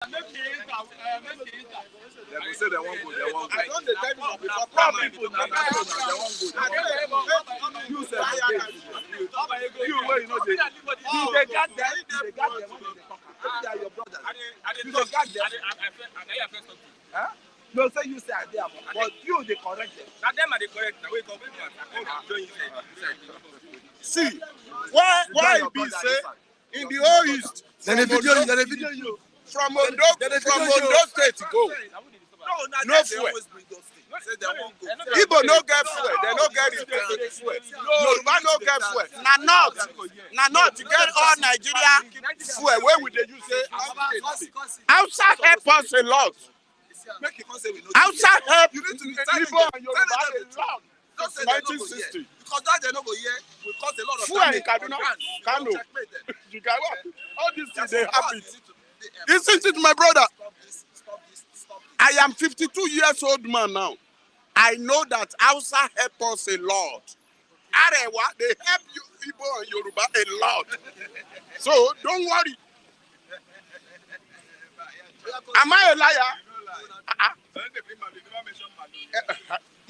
They say they won't go. They won't go. I don't tell you before. Poor people, they won't go. You say you where you know they. You they got them. They got them. They are your brothers. You they got them. Huh? No, say you say I there, but you they correct them. Now them are the correct. Now we come See, why it be say in the whole East? Then the video you from Ondo State to go. No fuel. Igbo no get fuel. They no get fuel. Yoruba no get fuel. Na not to get all Nigeria fuel. Where would they use it? Outside help us a lot. Outside help you need to Igbo and Yoruba a lot. 1960. Because that they no go here will cause a lot of fuel in Kaduna. Kano. All these things they happen. Listen to my brother. I am 52 years old man now. I know that Hausa help us a lot. Arewa, they help you people and Yoruba a lot. So don't worry. Am I a liar?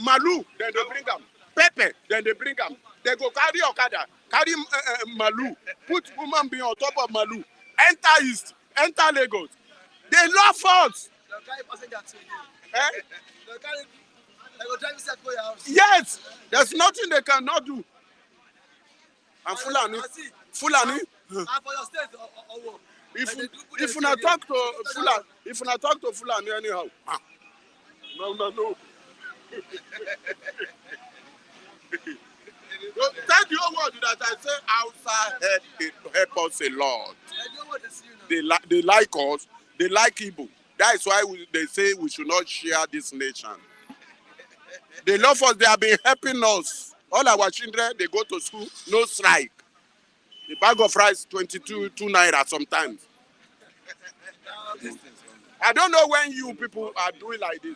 Malu, then they bring them. Pepe, then they bring them. They go carry Okada, carry Malu, put woman being on top of Malu, enter East, enter Lagos. They love us. Yes, there's nothing they cannot do. And Fulani. If you not talk to Fulani anyhow. No. Tell the whole world that I say outside help us a lot. They like us. They like Igbo. That is why they say we should not share this nation. They love us. They have been helping us. All our children, they go to school, no strike. The bag of rice, 2 naira sometimes. I don't know when you people are doing like this.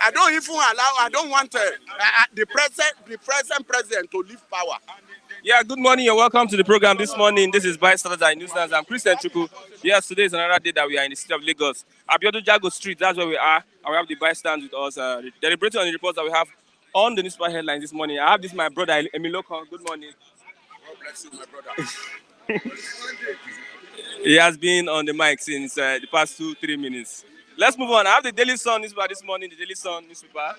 I don't even allow, I don't want the present president to leave power. Yeah, good morning. You're welcome to the program this morning. This is Bystanders Newsstands. I'm Christian Chuku. Yes, today is another day that we are in the city of Lagos. Abiodun Jago Street, that's where we are. And we have the bystanders with us. Deliberating on the reports that we have on the newspaper headlines this morning. I have this, my brother, Emiloko. Good morning. God bless you, my brother. He has been on the mic since the past 2-3 minutes. Let's move on. I have the Daily Sun newspaper this morning, the Daily Sun newspaper.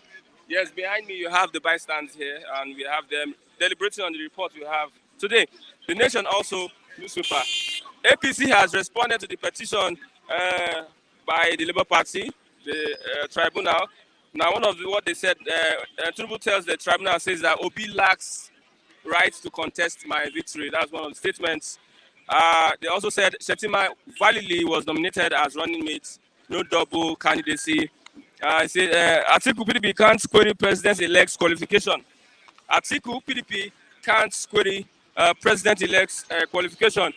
Yes, behind me you have the bystanders here, and we have them deliberating on the report we have today. The Nation also newspaper. APC has responded to the petition by the Labour Party, the tribunal. Now, one of what they said, Tinubu tells the tribunal, says that Obi lacks rights to contest my victory. That's one of the statements. They also said Shetima validly was nominated as running mate, no double candidacy. He said Atiku PDP can't query president-elect's qualification. Atiku PDP can't query president-elect's qualification.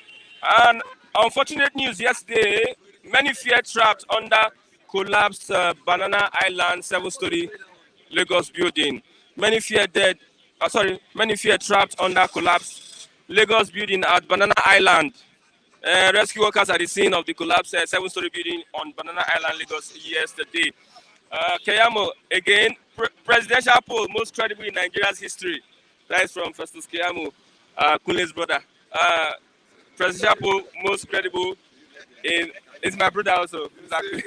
And unfortunate news yesterday, many fear trapped under collapsed Banana Island 7-story Lagos building. Many fear trapped under collapsed Lagos building at Banana Island. Rescue workers at the scene of the collapsed 7-story building on Banana Island, Lagos yesterday. Keyamo, again, presidential poll most credible in Nigeria's history. That is from Festus Keyamo, Kunle's brother. Presidential poll most credible in, it's my brother also. Exactly.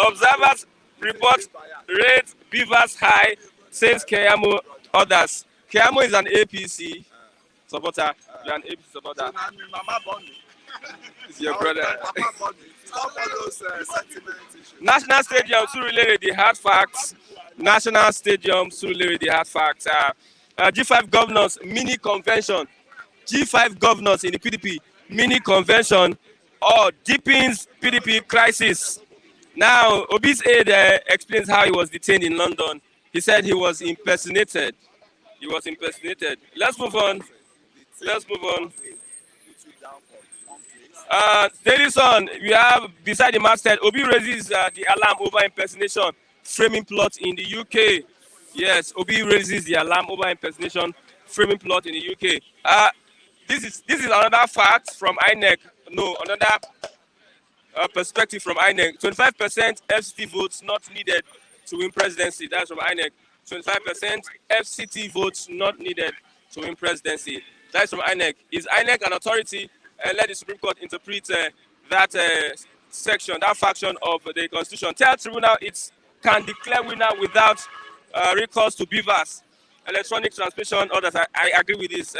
Observers report rate beavers high, says Keyamo. Others. Keyamo is an APC supporter. You're an APC supporter. It's your brother. National Stadium, Surulere, the hard facts. National Stadium, Surulere, the hard facts. G5 governors, mini convention. G5 governors in the PDP, mini convention, or deepens PDP crisis. Now, Obi's aide explains how he was detained in London. He said he was impersonated. He was impersonated. Let's move on. Daily Sun, we have beside the masthead, Obi raises the alarm over impersonation, framing plot in the UK. Yes, Obi raises the alarm over impersonation, framing plot in the UK. This is another fact from INEC. no, another perspective from INEC. 25% FCT votes not needed to win presidency. That's from INEC. 25% FCT votes not needed to win presidency. That's from INEC. Is INEC an authority? Let the Supreme Court interpret that section, that faction of the Constitution. Tell tribunal it can declare winner without recourse to beavers. Electronic transmission orders. I agree with this.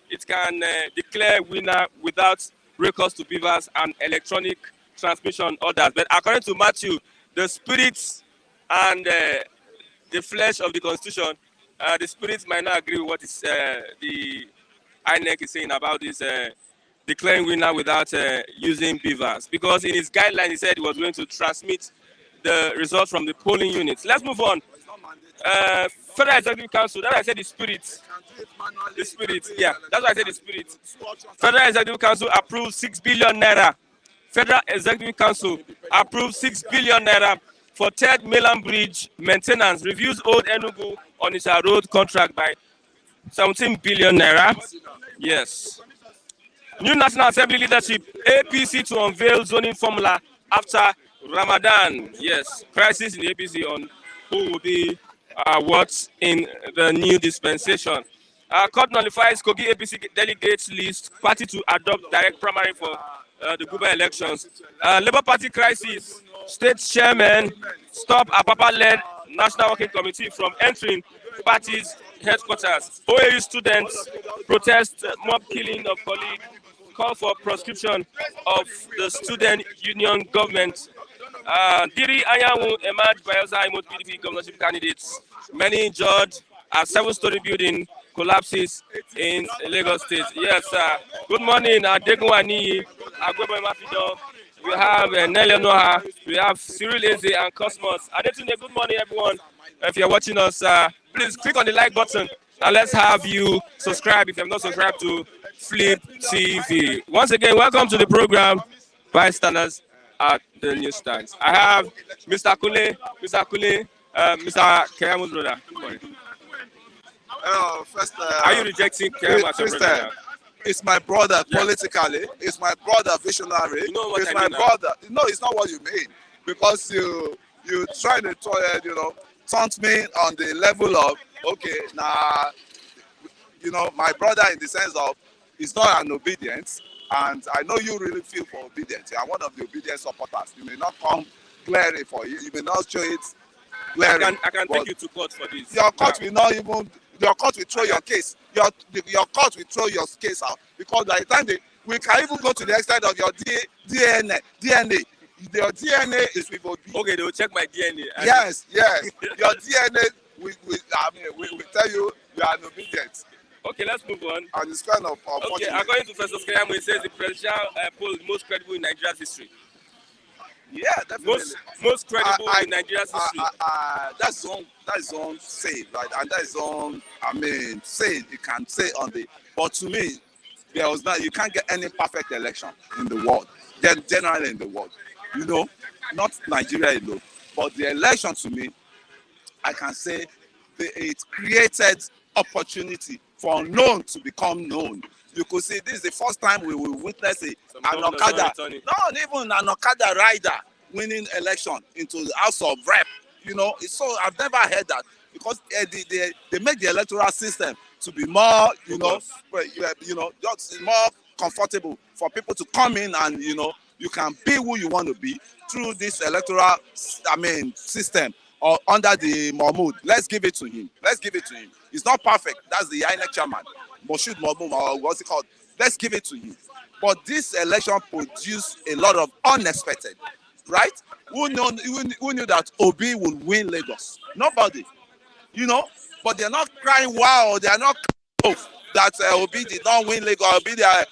It can declare winner without recourse to beavers and electronic transmission orders. But according to Matthew, the spirit and the flesh of the Constitution, the spirit might not agree with what is, the INEC is saying about this declaring winner without using beavers. Because in his guideline, he said he was going to transmit the results from the polling units. Let's move on. Federal Executive Council, that's why I said the spirit. The spirit, yeah, that's why I said the spirit. Federal Executive Council approved 6 billion naira. Federal Executive Council approved 6 billion naira for third mainland bridge maintenance. Reviews old Enugu Onitsha road contract by 17 billion naira. Yes. New National Assembly leadership, APC to unveil zoning formula after Ramadan. Yes, crisis in the APC on who will be what in the new dispensation. Court nullifies Kogi APC delegates list, party to adopt direct primary for the Guba elections. Labour Party crisis, state chairman stop Apapa-led National Working Committee from entering party's headquarters. OAU students protest mob killing of colleague, call for proscription of the student union government. Diri Anyanwu emerged by Imo PDP governorship candidates. Many injured. A 7-story building collapses in Lagos State. Yes, good morning, Adegunwani, Agwebo Mafido. We have Nelly Noha, we have Cyril Eze and Cosmos. Adetune, good morning, everyone. If you're watching us, please click on the like button and let's have you subscribe if you have not subscribed to Flip TV. Once again, welcome to the program, bystanders at the news times. I have Mr. Kule, Mr. Keyamu's brother. Good morning. First, Are you rejecting Keyam as your brother? It's my brother Yeah. politically. It's my brother visionary. You know what it's I my mean brother. No, it's not what you mean. Because you try to taunt me on the level of okay, now my brother in the sense of he's not an obedience, and I know you really feel for obedience. I'm one of the obedience supporters. You may not come glaring for you. You may not show it glaring. I can take you to court for this. Your court will not even. Your court will throw your case. Your court will throw your case out because by the time we can even go to the extent of your DNA. Your DNA is with Obi. Okay, they will check my DNA. Yes. Your DNA, we tell you are an obedient. Okay, let's move on. And it's kind of unfortunate. Okay, according to Professor Keyam, it says the presidential poll is most credible in Nigeria's history. Yeah, definitely. Most credible in Nigeria's history. That's on say, right? And that's on. Say you can say on the. But to me, there was not. You can't get any perfect election in the world. Then generally in the world, not Nigeria alone, but the election to me, I can say, it created opportunity for unknown to become known. You could see this is the first time we will witness an Okada, not even an Okada rider winning election into the House of Rep. So I've never heard that because they make the electoral system to be more, just more comfortable for people to come in and you can be who you want to be through this electoral, system or under the Mahmoud. Let's give it to him. It's not perfect. That's the INEC chairman. Moshood Mahmoud, or what's it called? Let's give it to him. But this election produced a lot of unexpected, right? Who knew that Obi would win Lagos? Nobody, But they're not crying wow. They are not crying that Obi did not win Lagos. Obi, the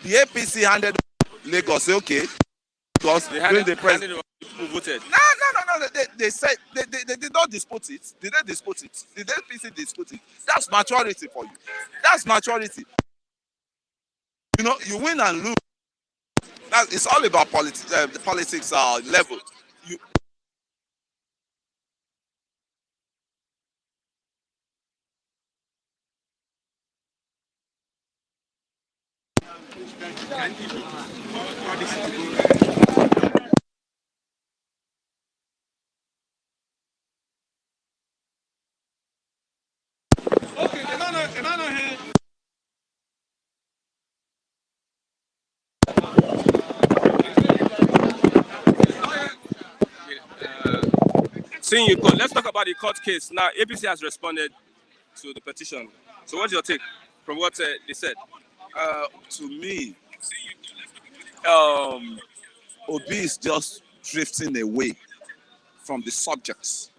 APC handed Lagos, okay? Because during the president. Who voted? No. They said they did not dispute it. Did they dispute it? Did the APC dispute it? That's maturity for you. That's maturity. You win and lose. It's all about politics. The politics level. Okay, Emmanuel here. Seeing you call, let's talk about the court case. Now, APC has responded to the petition. So what's your take from what they said? To me, Obi is just drifting away from the subjects,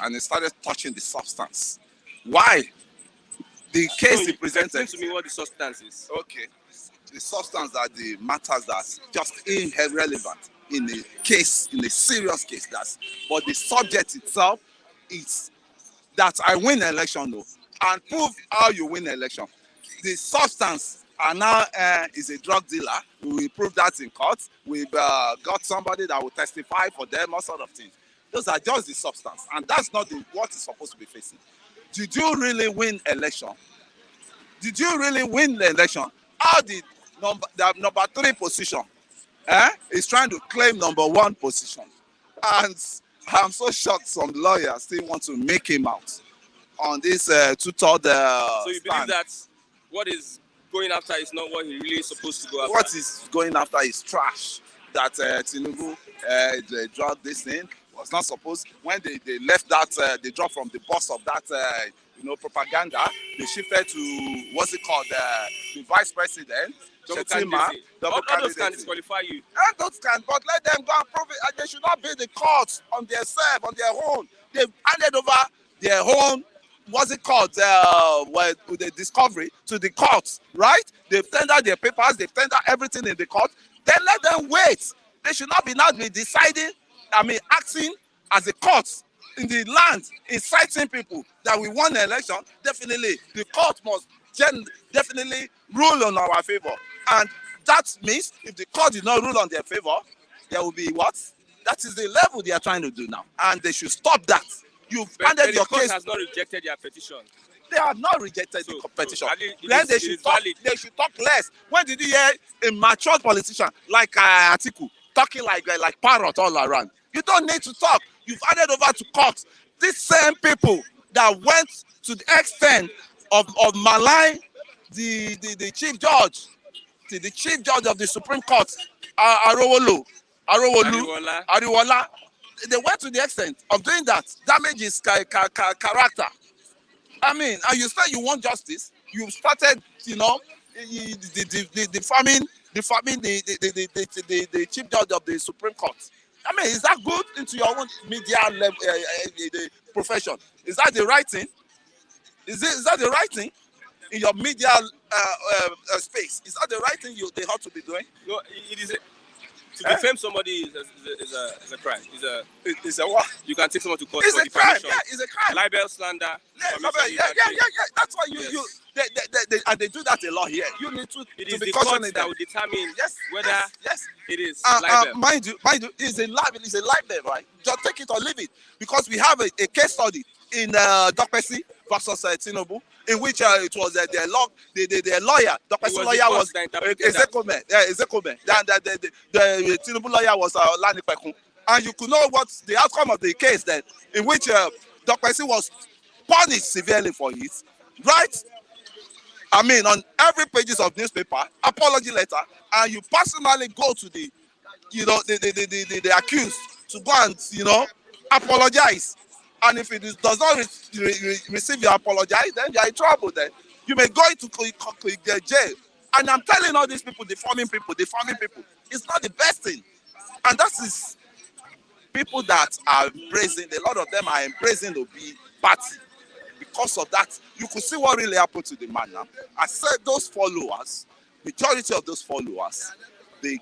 and he started touching the substance. Why? The case he presented. Explain to me what the substance is. Okay. The substance are the matters that's just irrelevant in a case, in a serious case. But the subject itself is that I win election, though, and prove how you win election. The substance are now is a drug dealer. We will prove that in court. We've got somebody that will testify for them, all sort of things. Those are just the substance, and that's not what is supposed to be facing. Did you really win election? Did you really win the election? How did the number 3 position is trying to claim number 1 position? And I'm so shocked some lawyers still want to make him out on this two-third So you stand. believe that what is going after is not what he really is supposed to go after? What is going after is trash. That Tinubu, the drug this thing, was not supposed. When they left that, they dropped from the boss of that, propaganda. They shifted to what's it called, the vice president, Double Shetima, candidacy. All those can disqualify you. And those can, but let them go and prove it. And they should not be the courts on themselves, on their own. They've handed over their own, what's it called, with the discovery to the courts, right? They've tendered their papers, they've tendered everything in the court. Then let them wait. They should not be now be deciding, acting as a court in the land, inciting people that we won the election. Definitely, the court must definitely rule on our favor. And that means if the court did not rule on their favor, there will be what? That is the level they are trying to do now. And they should stop that. You've handed your case. The court has not rejected their petition. They have not rejected the competition. Then they should talk less. When did you hear a mature politician like Atiku talking like parrot all around? You don't need to talk. You've handed over to court. These same people that went to the extent of malign the chief judge, the chief judge of the Supreme Court, Ariwola. They went to the extent of doing that. Damage his character. And you say you want justice. You started, defaming the chief judge of the Supreme Court. Is that good into your own media level, the profession? Is that the right thing? Is that the right thing in your media space? Is that the right thing they ought to be doing? No, it is. To defame somebody is a crime. It's a what? You can take someone to court It's for a crime. defamation. Yeah, it's a crime. Libel, slander. That's why they do that a lot here. You need to It is be the court cautioning that them. will determine Yes, whether yes. it is Mind libel. you, it's a libel, right? Just take it or leave it, because we have a case study in Dokpesi versus Tinubu, in which it was their lawyer, Dokpesi lawyer was Ezekome. Yeah, Ezekome. The Tinubu lawyer was Lani Pekun. And you could know what's the outcome of the case then, in which Dokpesi was punished severely for it, right? On every pages of newspaper, apology letter, and you personally go to the accused to go and apologize. And if it does not receive your apology, then you are in trouble. Then you may go into jail. And I'm telling all these people, defaming people, it's not the best thing. And that is people that are embracing. A lot of them are embracing the Obi party. Because of that, you could see what really happened to the man now. I said those followers, majority of those followers, they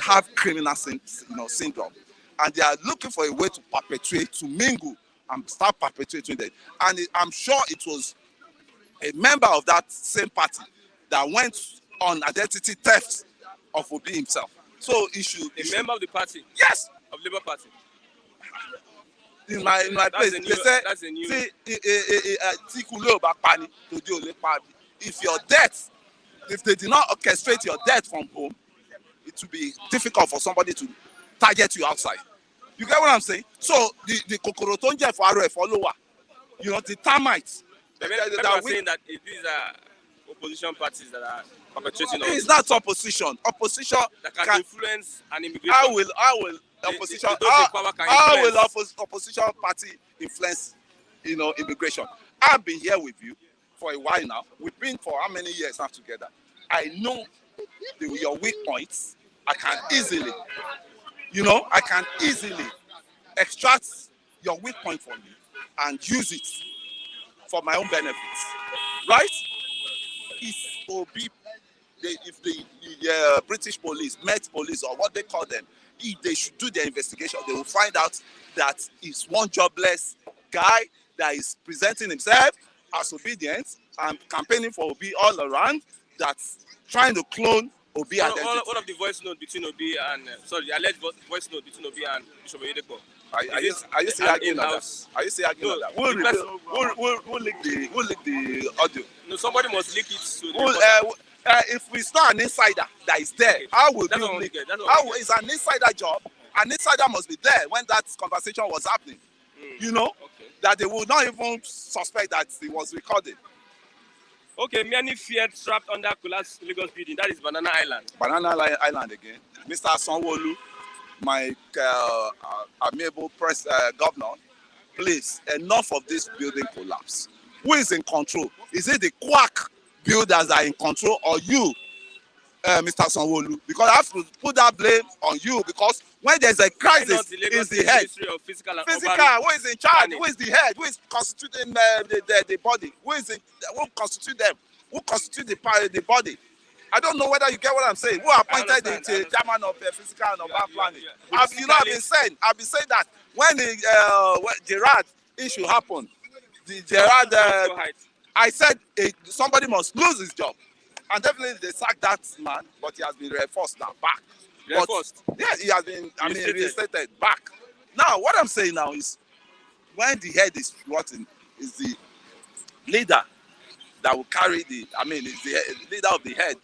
have criminal syndrome, and they are looking for a way to perpetuate, to mingle, and start perpetuating them. And I'm sure it was a member of that same party that went on identity theft of Obi himself. So Member of the party? Yes. Of Labour Party? In my place, they say, if your death if they did not orchestrate your death from home, it will be difficult for somebody to target you outside. You get what I'm saying? So the kokoro tó ń jẹ for ara ẹ̀fọ́ ló wà. You know, the termites. People are saying that these are opposition parties that are perpetrating all It's this. not opposition. Opposition That can influence an immigration. How will opposition opposition party influence, you know, immigration? I've been here with you for a while now. We've been for how many years now together? I know your weak points. I can easily extract your weak point from you and use it for my own benefits, right? If the British police, Met police, or what they call them, if they should do their investigation, they will find out that it's one jobless guy that is presenting himself as obedient and campaigning for Obi all around, that's trying to clone Obi identity. One of the voice note between Obi and the alleged voice note between Obi and Bishop Oyedepo. Are you still arguing on that? Are you still arguing on that? We'll leak the audio. No, somebody must leak it to the if we start an insider that is there, how will you leak? It's an insider job. An insider must be there when that conversation was happening. You know, that they would not even suspect that it was recorded. Okay, many feared trapped under collapsed Lagos building. That is Banana Island. Banana Island again. Mr. Sanwo-Olu, my amiable governor, please, enough of this building collapse. Who is in control? Is it the quack builders that are in control, or you, Mr. Sanwo-Olu? Because I have to put that blame on you, because when there's a crisis, it's the head. Physical, who is in charge? Who is the head? Who is constituting the body? Who constitute them? Who constitute the body? I don't know whether you get what I'm saying. Who appointed the chairman of physical and urban planning? I've been saying that when the Gerard issue happened, I said somebody must lose his job, and definitely they sacked that man, but he has been reinforced now back. Reinforced? Yeah, he has been reinstated back. Now, what I'm saying now is, when the head is rotten, is the leader that will carry is the leader of the head.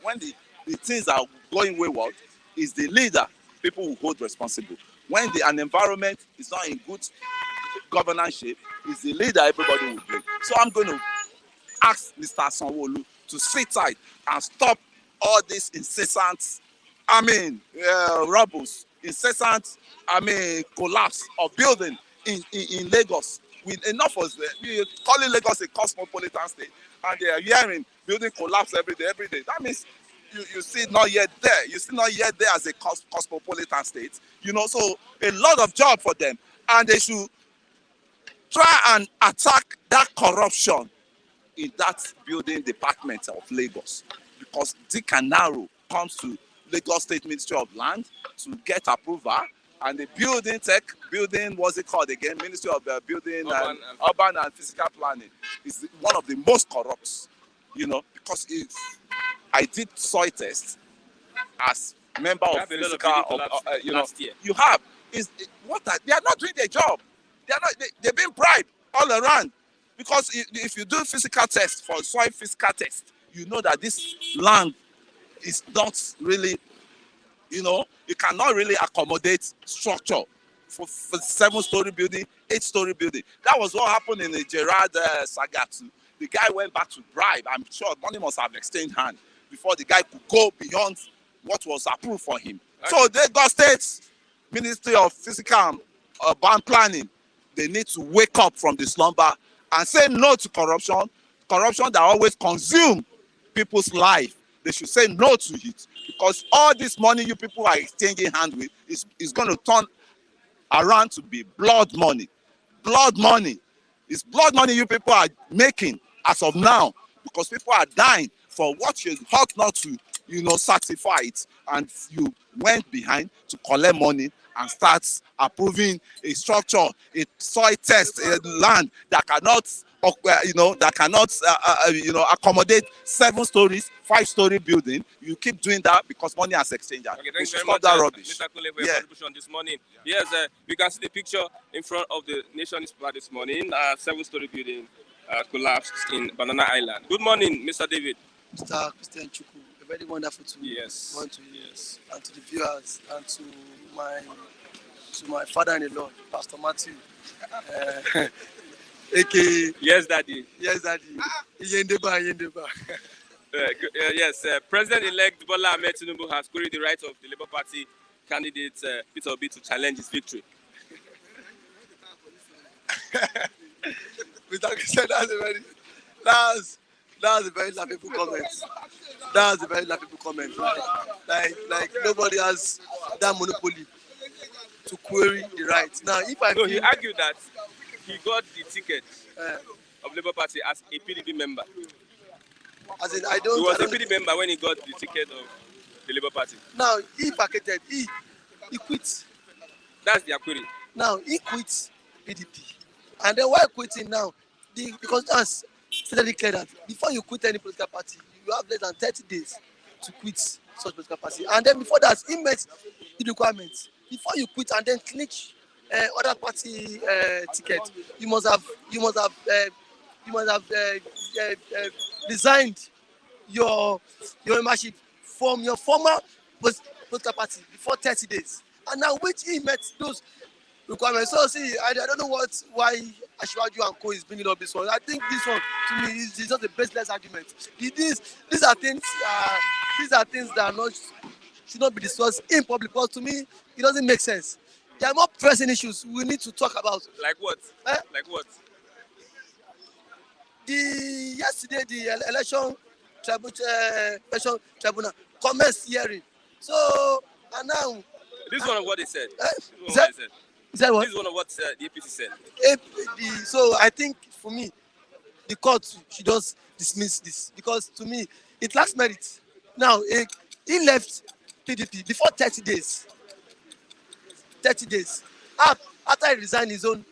When the things are going wayward, is the leader people will hold responsible. When an environment is not in good governance shape, is the leader everybody will blame. So I'm going to ask Mr. Sanwo-Olu to sit tight and stop all this incessant, rubbles, incessant, collapse of building in Lagos. With enough of we calling Lagos a cosmopolitan state, and they are hearing building collapse every day. That means you see not yet there. You see not yet there as a cosmopolitan state. You know, so a lot of job for them, and they should try and attack that corruption in that building department of Lagos, because Dick and Narrow comes to Lagos State Ministry of Land to get approval, and the building, what's it called again? Ministry of Urban and Physical Planning is one of the most corrupt, you know, because I did soil test as member of physical, you have, they are not doing their job. They're being bribed all around, because if you do physical test for soil physical test, you know that this land is not really, you know, it cannot really accommodate structure for 7-story building, 8-story building. That was what happened in the Gerard saga too. The guy went back to bribe. I'm sure money must have exchanged hand before the guy could go beyond what was approved for him. Okay. So the Lagos State Ministry of Physical and Urban Planning, they need to wake up from the slumber and say no to corruption that always consumes people's life. They should say no to it, because all this money you people are exchanging hands with is going to turn around to be blood money. Blood money. It's blood money you people are making as of now, because people are dying for what you ought not to, you know, certify it, and you went behind to collect money and start approving a structure, a soil test, a land that cannot, accommodate 7 stories, 5-story building. You keep doing that because money has exchanged. Okay, thank you very much, that rubbish. Mr. Kule, for your contribution this morning. Yes, we can see the picture in front of the Nation newspaper this morning. 7-story building collapsed in Banana Island. Good morning, Mr. David. Mr. Christian Chuku. A very wonderful to Yes. want to you Yes. and to the viewers and my to my father-in-law, Pastor Matthew, aka Yes, Daddy. yes, Daddy, Yendeba, Yendeba. Yes, President-elect Bola Ahmed Tinubu has queried the right of the Labour Party candidate Peter Obi to challenge his victory. Mr. Christian, that's a very laughable comment. That's a very laughable comment. Like nobody has that monopoly to query the right. Now, if I No, he feel, argued that he got the ticket uh, of Labour Party as a PDP member. as in, I He don't. was I a don't PDP member when he got the ticket of the Labour Party. now, he vacated. He quit. That's their query. Now he quits PDP, and then while quitting now, because that's stated clear that before you quit any political party, you have less than 30 days to quit such political party, and then before that, he met the requirements. Before you quit and then clinch other party ticket, you must have resigned your membership from your former political party before 30 days, and now which he met those requirements. So see, I don't know why Ashwaju and Co is bringing up this one. I think this one to me is just a baseless argument. These are things that are not should not be discussed in public, because to me it doesn't make sense. There are more pressing issues we need to talk about. Like what? Eh? Like what? Yesterday the election tribunal commenced hearing. So and now This is one of what they said. is that what? This is one of what the APC said. So I think for me, the court should just dismiss this, because to me it lacks merit. Now he left PDP before 30 days. 30 days after he resigned his own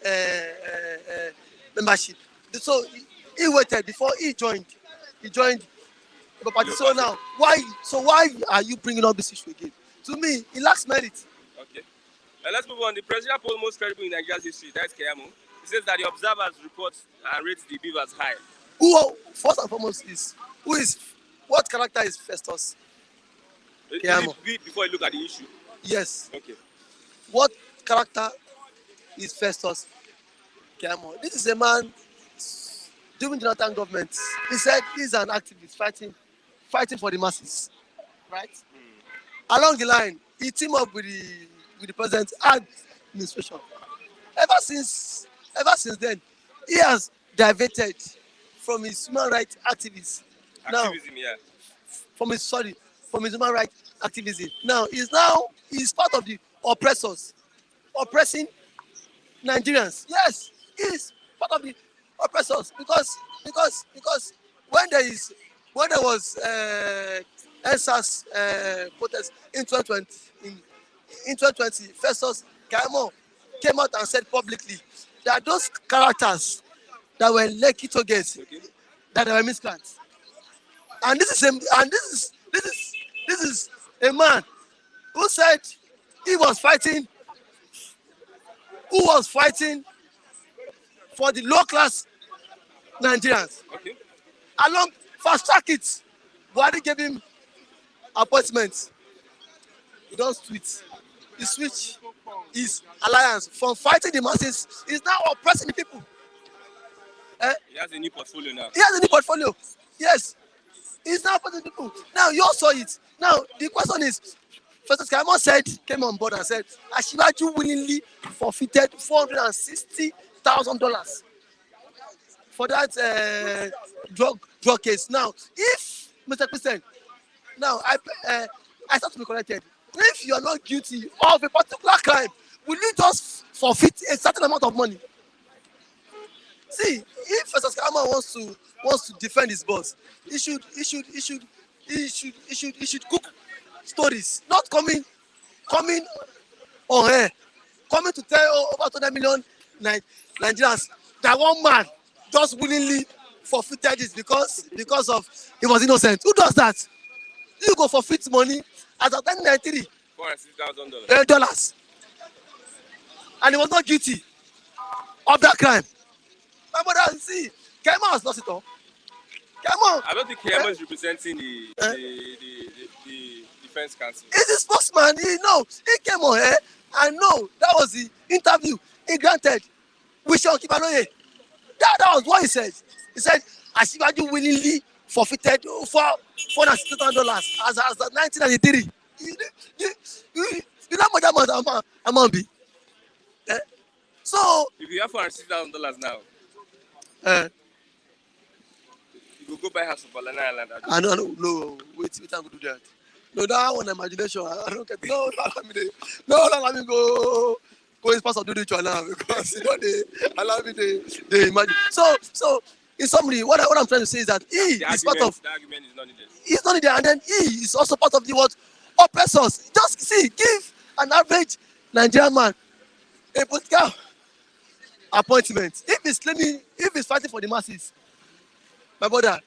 membership. So he waited before he joined. He joined the party. So now why are you bringing up this issue again? To me, it lacks merit. Okay. Let's move on. The presidential poll most credible in Nigeria's history, that's Keyamo. He says that the observers report and rate the beavers high. Who first and foremost what character is Festus? Keyamo. Before you look at the issue. Yes. Okay. What character is Festus Keyamo? This is a man during the Jonathan government. He said he's an activist fighting for the masses, right? Along the line, he teamed up with the president and administration. Ever since then, he has diverted from his human rights activism. Activism, yeah. From his human rights activism. Now he's part of the oppressors oppressing Nigerians. Yes, he's part of the oppressors, because when there was ENSAS protest in 2020, Festus Keyamo came out and said publicly that those characters that were Lekki targets, that they were miscreants. And this is a man who said he was fighting for the low class Nigerians. Okay. Along fast track it, Buhari gave him appointments. He don't switch. He switch his alliance from fighting the masses. He's now oppressing the people. He has a new portfolio now. He has a new portfolio. Yes. He's now oppressing people. Now you all saw it. Now the question is, Festus Keyamo came on board and said Asiwaju willingly forfeited $460,000 for that drug case. Now, if Mr. Christian, now I start to be corrected. If you are not guilty of a particular crime, will you just forfeit a certain amount of money? See, if Festus Keyamo wants to defend his boss, he should cook stories, not coming on air, coming to tell over 200 million Nigerians that one man just willingly forfeited it because of he was innocent. Who does that? You go forfeit money as of 1993. $460,000. And he was not guilty of that crime. My brother, see, Keyamo has lost it all. Come on. I don't think Keyamo is representing the defense council. He's a sportsman. He came on here and no, that was the interview he granted with Sean Kibaloye. That was what he said. He said, Asiwaju willingly forfeited for $460,000 as 1993. You know how much amount be? So if you have $460,000 now, you will go buy house of Banana Island. No, wait, we can't do that. No, that one imagination. I don't get. No, let me go. Go is part of the ritual now because they allow me they imagine. So in summary, what I'm trying to say is that he is part of. The argument is not needed. He's not needed, and then he is also part of the what oppressors. Just see, give an average Nigerian man a political appointment. If he's fighting for the masses, my brother,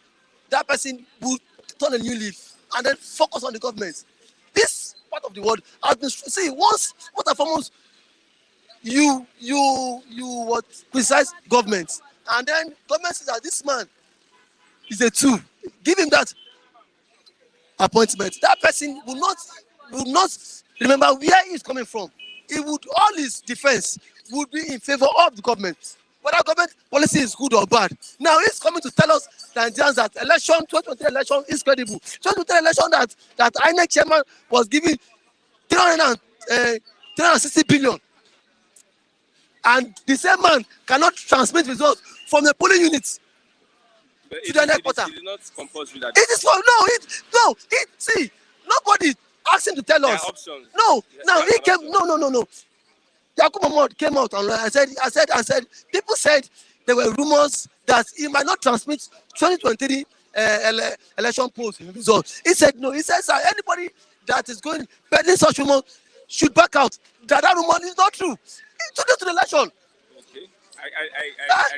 that person will turn a new leaf and then focus on the government. This part of the world has been once and foremost you what criticize government, and then government says that this man is a tool. Give him that appointment. That person will not remember where he's coming from. He would all his defense would be in favor of the government. Whether government policy is good or bad. Now he's coming to tell us Nigerians that 2023 election is credible. 2023 election that INEC chairman was giving 360 billion. And the same man cannot transmit results from the polling units to the next quarter. It is not compulsory that. It is for see, nobody asked him to tell us. Options. No, now he came. No. Yakub Mohammed came out and I said, people said there were rumors that he might not transmit 2023 election polls results. He said no. He says anybody that is going peddling such rumors should back out. That rumor is not true. He took it to the election. Okay, I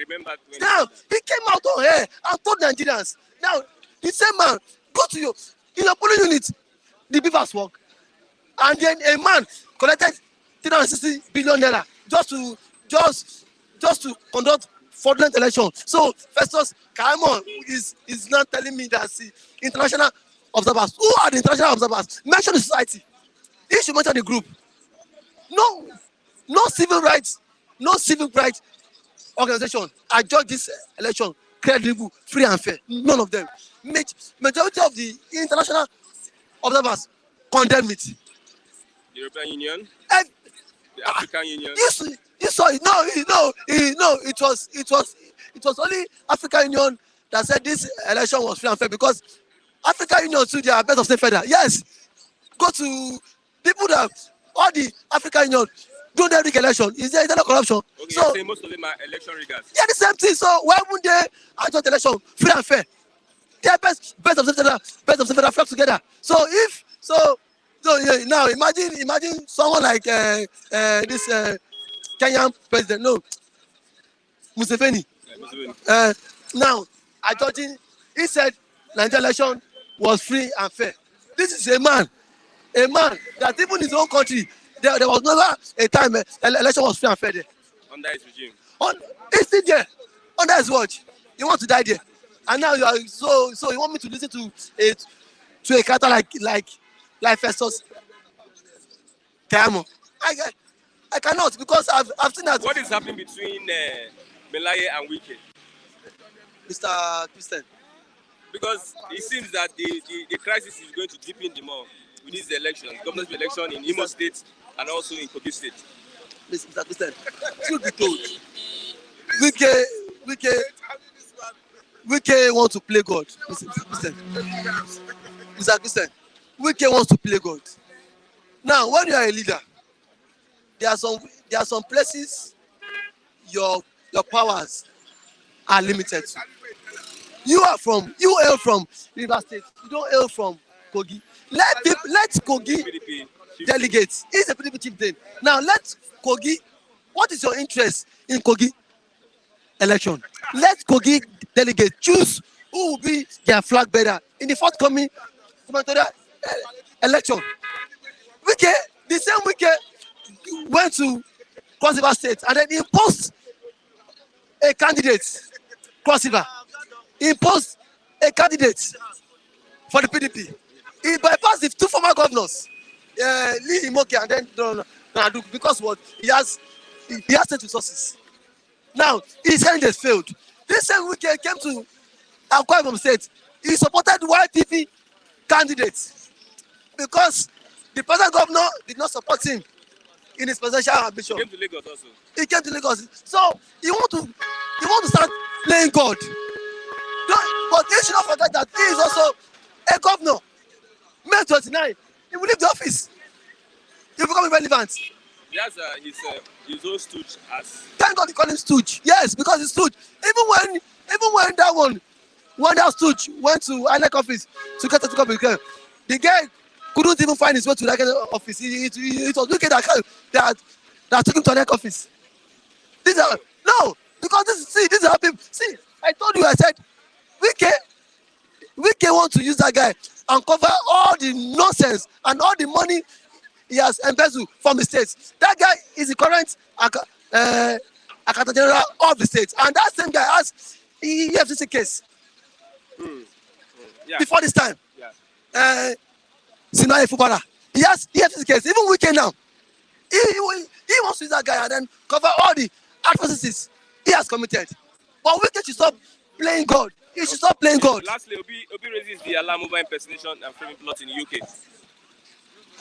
remember. Now he came out on air and told Nigerians. Now the same man go to your polling unit, the beavers work, and then a man collected 360 billion naira just to conduct fraudulent election. So Festus Kaimon is now telling me that international observers. Who are the international observers? Mention the society. He should mention the group. No civil rights organization. I judge this election credible, free and fair. None of them. Majority of the international observers condemn it. The European Union. The African Union. You saw it. No. It was only African Union that said this election was free and fair because African Union too, they are best of state federal. Yes, go to people that all the African Union do their rig election. Is there internal corruption? Okay, so say most of them are election riggers. Yeah, the same thing. So why wouldn't they adjust the election free and fair? They are best of state federal flock together. So yeah, now imagine someone like this Kenyan president, Museveni. Now, he said Nigerian election was free and fair. This is a man that even in his own country, there was never a time election was free and fair there. Under his regime. He's still there, under his watch. He wants to die there. And now you are so you want me to listen to a character like Festus Kayamo? I cannot because I've seen that. What is happening between Melaye and Wike? Mr. Christian. Because it seems that the crisis is going to deepen the more with these elections, governor's election in Imo State and also in Kogi State. Mr. Christian, truth be told, Wike wants to play God. Mr. Christian, Wike wants to play God. Now, when you are a leader, there are some places your powers are limited to. You hail from River State. You don't hail from Kogi. Let Kogi delegate. He's a PDP chieftain. Now let Kogi. What is your interest in Kogi election? Let Kogi delegate choose who will be their flag bearer in the forthcoming gubernatorial election. The same Wike went to Cross River State and then imposed a candidate, Cross River, imposed a candidate for the PDP. He bypassed the two former governors, Lee Imoke and then Donald, because what he has state resources. Now his candidate failed. This same weekend came to Akwa Ibom State. He supported YPP candidates because the present governor did not support him in his presidential ambition. He came to Lagos also. He came to Lagos. So he want to start playing God. But he should not forget that he is also a governor. May 29, he will leave the office. He will become irrelevant. He has his own stooge as. Thank God they call him stooge. Yes, because he's stooge. Even when that stooge went to INEC office to get a certificate, the guy couldn't even find his way to the INEC office. It was wicked that took him to INEC office. No, because these are people. See, I told you, I said, Wike want to use that guy and cover all the nonsense and all the money he has embezzled from the states. That guy is the current Accountant General of the state, and that same guy has EFCC case before this time. Sinai Fubara, he has EFCC case. Even Wike now, he wants to use that guy and then cover all the atrocities he has committed. But Wike should stop playing God. He should stop playing God. Lastly, Obi raises the alarm over impersonation and framing plot in the UK.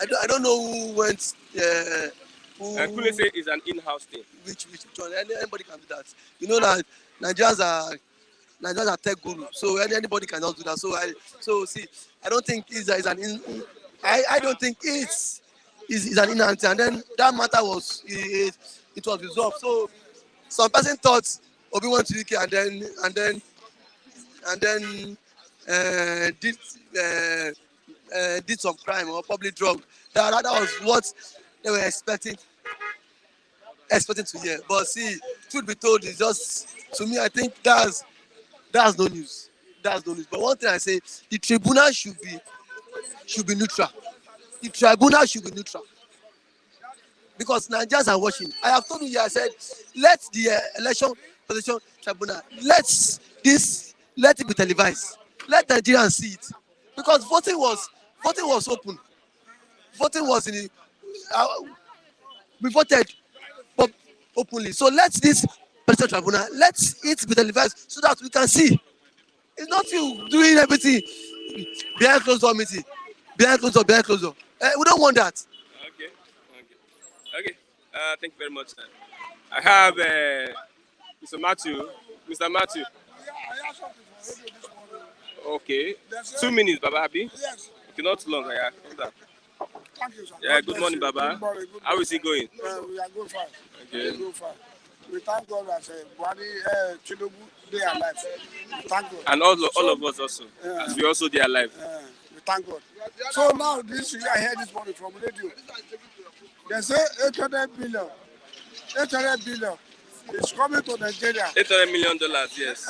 I don't know who went. Kule say it's an in-house thing. Which one? Anybody can do that. You know that Nigerians are tech guru, so anybody can just do that. So see, I don't think I don't think it's an in-house thing. And then that matter was it was resolved. So some person thought Obi went to UK and then did some crime or public drug. That was what they were expecting to hear. But see, truth be told, is just, to me, I think that's no news. That's no news. But one thing I say, the tribunal should be neutral. The tribunal should be neutral. Because Nigerians are watching. I have told you here, I said, let the election position tribunal, let it be televised. Let Nigerians see it. Because voting was open. Voting was we voted openly. So let this presidential tribunal, let it be televised so that we can see. It's not you doing everything behind closed door meeting, behind closed door. We don't want that. Okay. Thank you very much, sir. I have Mr. Matthew. Mr. Matthew. Okay. 2 minutes, Baba Abi. Yes. Okay, not too long. Yeah. Thank you, sir. Yeah, good morning, Baba. Good morning. How is it going? We are going fine. Okay. We go fine. We thank God that Tinubu, they are alive. We thank God. And all of us also, as we also they are alive. We thank God. So now this year I heard this morning from radio. They say 800 billion is coming to Nigeria. $800 million, yes.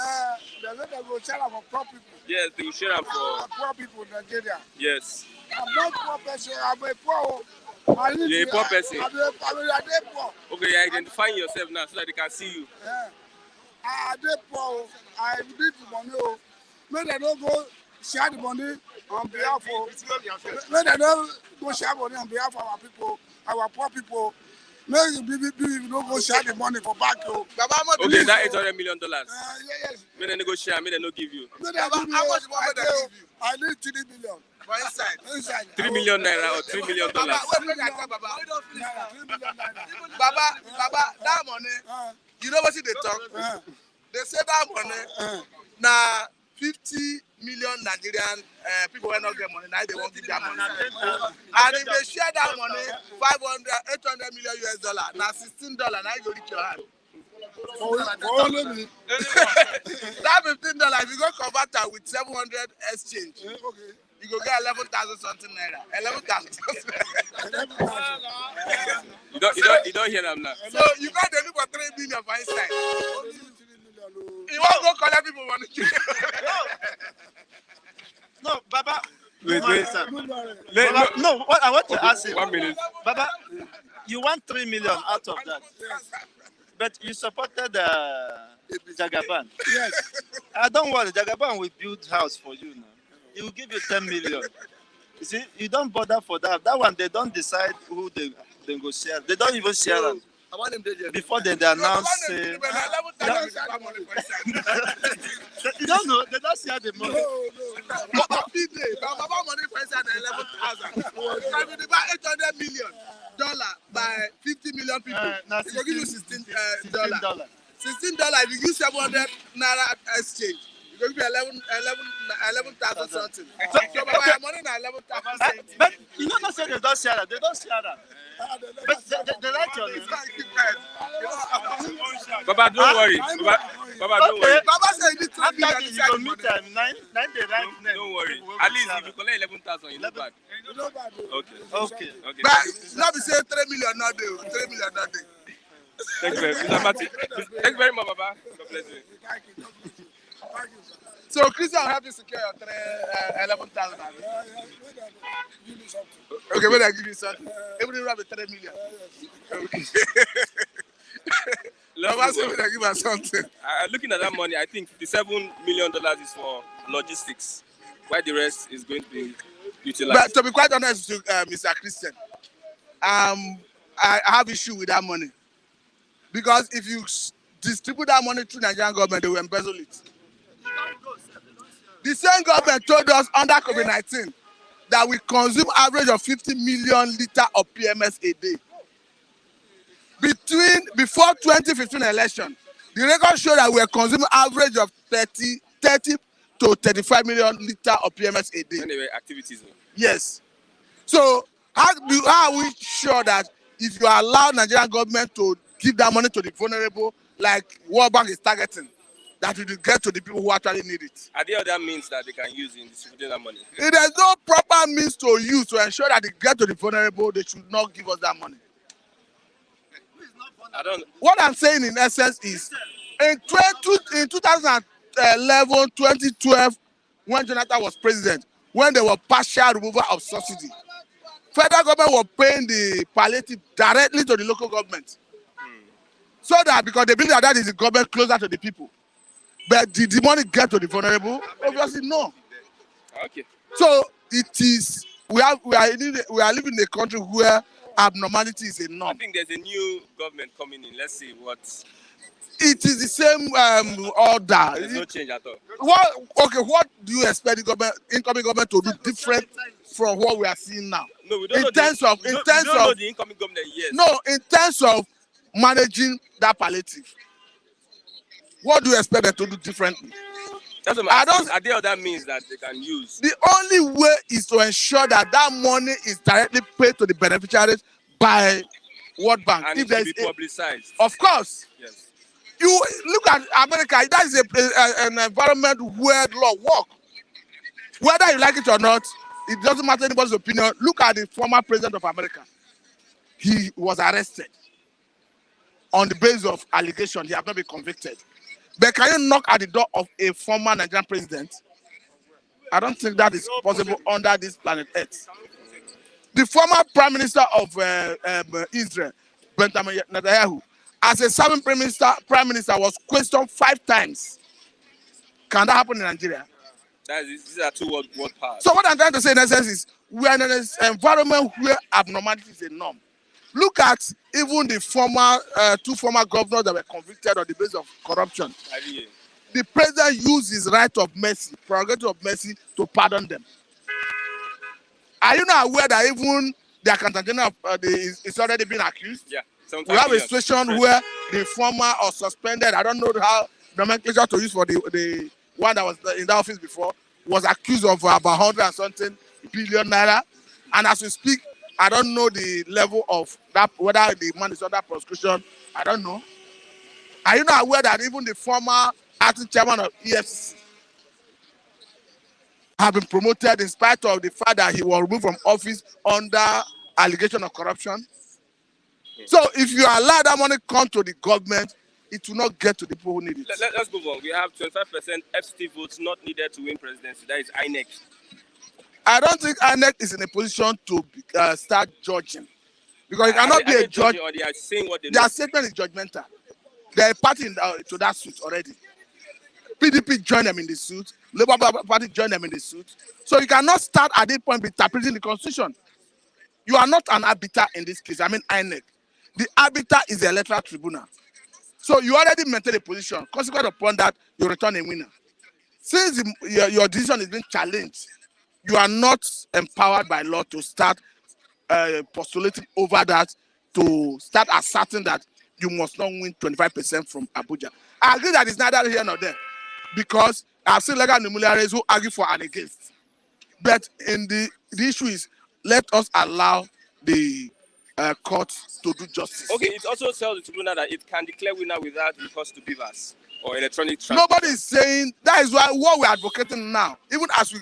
They say they will share for poor people. Yes, they will share them for poor people in Nigeria. Yes. I'm not poor person. I'm a poor. You're a poor person. I'm a poor. Okay, you're identifying yourself now so that they can see you. I'm poor. I need the money. May they don't go share the money on behalf of. May they don't go share money on behalf of our people, our poor people. May we don't go share the money for back. Okay, that $800 million. Yes. May they go share, may they not give you. How much money they give you? I need 3 billion. For inside. 3 million naira or $3 million. Baba, that money, you know what they talk? They say that money, now 50 million Nigerian people will not get money, now they won't give their money. And if they share that money, 800 million US dollar, now $16, now you go reach your hand. For only me. That $15, if you go convert that with 700 exchange, Okay. you go get 11,000 something naira. 11,000. You don't hear them now. So you got the look for 3 billion for inside. Only 3 million. You want to go collect people money? No, Baba. Wait. Baba, no, I want to ask you. 1 minute. Baba, you want 3 million out of that. But you supported Jagaban. Yes. Don't worry, Jagaban will build house for you now. He will give you 10 million. You see, you don't bother for that. That one, they don't decide who they go share. They don't even share them. Before they announce, you don't know, they don't share the money. Baba money price at 11,000. If you buy $800 million by 50 million people, it will give you $16. $16. If you use 700 naira exchange, it will give you 11,000 something. So Baba money na 11,000. But you know, not say they don't share that. They don't share that. But they like your name. Baba, don't worry. Baba, don't worry. Baba said you need to be After this, you go meet them. Nine they write name. Don't worry. At least if you collect 11,000, you know bad. Okay. But not be say 3 million not there. 3 million not there. Thank you very much. Mr. Martin. Thank you very much, Baba. God bless you. So Christian will help you secure your 11,000. Okay, when I give you something, everybody will have a 3 million. Okay. Baba said when I give her something. Looking at that money, I think $57 million is for logistics, while the rest is going to be utilized. But to be quite honest with you, Mr. Christian, I have issue with that money. Because if you distribute that money through Nigerian government, they will embezzle it. The same government told us under COVID-19 that we consume average of 50 million liters of PMS a day. Before 2015 election, the record showed that we were consuming average of 30 to 35 million liters of PMS a day. When they were activities. Yes. So how are we sure that if you allow Nigerian government to give that money to the vulnerable, like World Bank is targeting, that it will get to the people who actually need it? Are there other means that they can use in distributing that money? If there's no proper means to use to ensure that they get to the vulnerable, they should not give us that money. I don't. What I'm saying in essence is, in 2011, 2012, when Jonathan was president, when there was partial removal of subsidy, federal government was paying the palliative directly to the local government. So that because they believe that is the government closer to the people. But did the money get to the vulnerable? Obviously, no. Okay. So it is. We are living in a country where abnormality is a norm. I think there's a new government coming in. Let's see what. It is the same order. There's no change at all. What do you expect the incoming government to do different from what we are seeing now? No, we don't know the incoming government yet. No, in terms of managing that palliative, what do you expect them to do differently? That's what are there other means that they can use? The only way is to ensure that that money is directly paid to the beneficiaries by World Bank. And if it should be publicized. Of course. Yes. You look at America, that is an environment where law works. Whether you like it or not, it doesn't matter anybody's opinion. Look at the former president of America. He was arrested on the basis of allegation. He has not been convicted. But can you knock at the door of a former Nigerian president? I don't think that is possible under this planet Earth. The former prime minister of Israel, Benjamin Netanyahu, as a serving prime minister, was questioned 5 times. Can that happen in Nigeria? These are two world powers. So what I'm trying to say in essence is, we are in an environment where abnormality is a norm. Look at even the 2 former governors that were convicted on the basis of corruption. The president used his right of mercy, prerogative of mercy, to pardon them. Are you not aware that even the accountant general is already been accused? Yeah. We have a situation where the former or suspended, I don't know how nomenclature to use for the one that was in the office before, was accused of about 100 and something billion naira. And as we speak, I don't know the level of that, whether the man is under prosecution. I don't know. Are you not aware that even the former acting chairman of EFCC have been promoted in spite of the fact that he was removed from office under allegation of corruption? So if you allow that money come to the government, it will not get to the people who need it. Let's move on. We have 25% FCT votes not needed to win presidency. That is INEC. I don't think INEC is in a position to start judging. Because it cannot be a judge. Or they are saying what they Their statement is judgmental. They're a party to that suit already. PDP joined them in the suit. Labour Party joined them in the suit. So you cannot start at this point interpreting the constitution. You are not an arbiter in this case. I mean INEC. The arbiter is the electoral tribunal. So you already maintain a position. Consequent upon that, you return a winner. Since your decision is being challenged, you are not empowered by law to start postulating over that, to start asserting that you must not win 25% from Abuja. I agree that it's neither here nor there, because I've seen legal luminaries who argue for and against. But in the issue is, let us allow the court to do justice. Okay, it also tells the tribunal that it can declare winner without recourse to beavers or electronic transfer. Nobody is saying that is why what we're advocating now, even as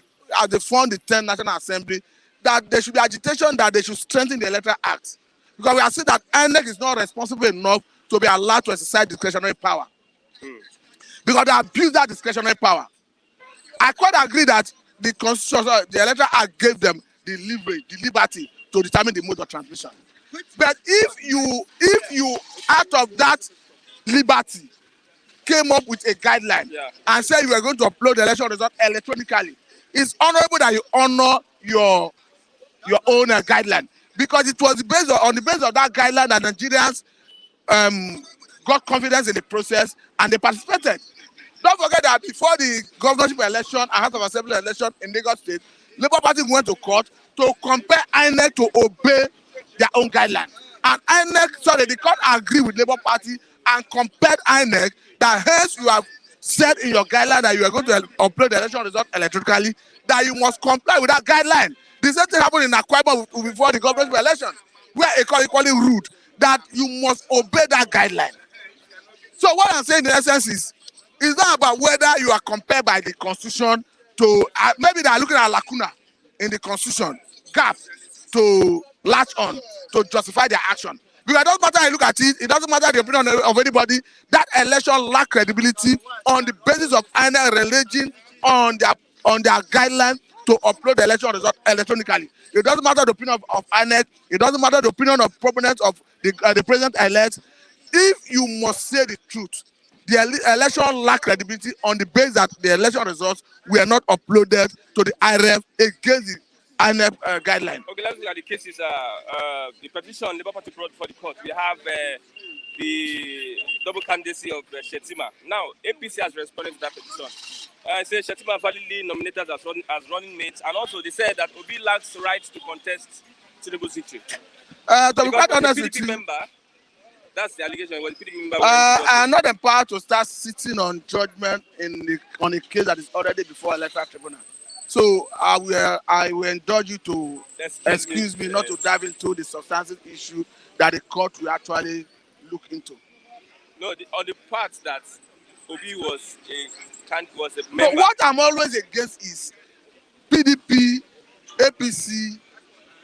they form the 10th National Assembly, that there should be agitation that they should strengthen the Electoral Act. Because we are seeing that INEC is not responsible enough to be allowed to exercise discretionary power. Because they abuse that discretionary power. I quite agree that the Constitution, the Electoral Act gave them the liberty to determine the mode of transmission. But if you out of that liberty came up with a guideline and said you are going to upload the election result electronically, it's honorable that you honor your own guideline, because it was based on the basis of that guideline that Nigerians got confidence in the process and they participated. Don't forget that before the governorship election and House of Assembly election in Lagos State, Labour Party went to court to compel INEC to obey their own guideline. And the court agreed with Labour Party and compelled INEC that hence you have said in your guideline that you are going to upload the election result electronically, that you must comply with that guideline. The same thing happened in Akwa Ibom before the governorship election, where a court equally ruled that you must obey that guideline. So what I'm saying in essence is, it's not about whether you are compelled by the constitution to, maybe they are looking at a lacuna in the constitution, gap to latch on, to justify their action. Because it doesn't matter how you look at it, it doesn't matter the opinion of anybody, that election lacked credibility on the basis of INEC relying on their guideline to upload the election result electronically. It doesn't matter the opinion of INEC, it doesn't matter the opinion of proponents of the president-elect. If you must say the truth, the election lacked credibility on the basis that the election results were not uploaded to the IRF against the INEC guideline. Okay, let's look at the cases. The petition Labour Party brought for the court. We have the double candidacy of Shetima. Now, APC has responded to that petition. It says Shetima validly nominated as running mates, and also they said that Obi lacks rights to contest Tinubu's victory. To be quite honest with you, that's the allegation. Was the PDP member I am not empowered to start sitting on judgment on a case that is already before electoral tribunal. So I will indulge you to excuse me not to dive into the substantive issue that the court will actually look into. No, on the part that Obi was a member. But what I'm always against is PDP, APC,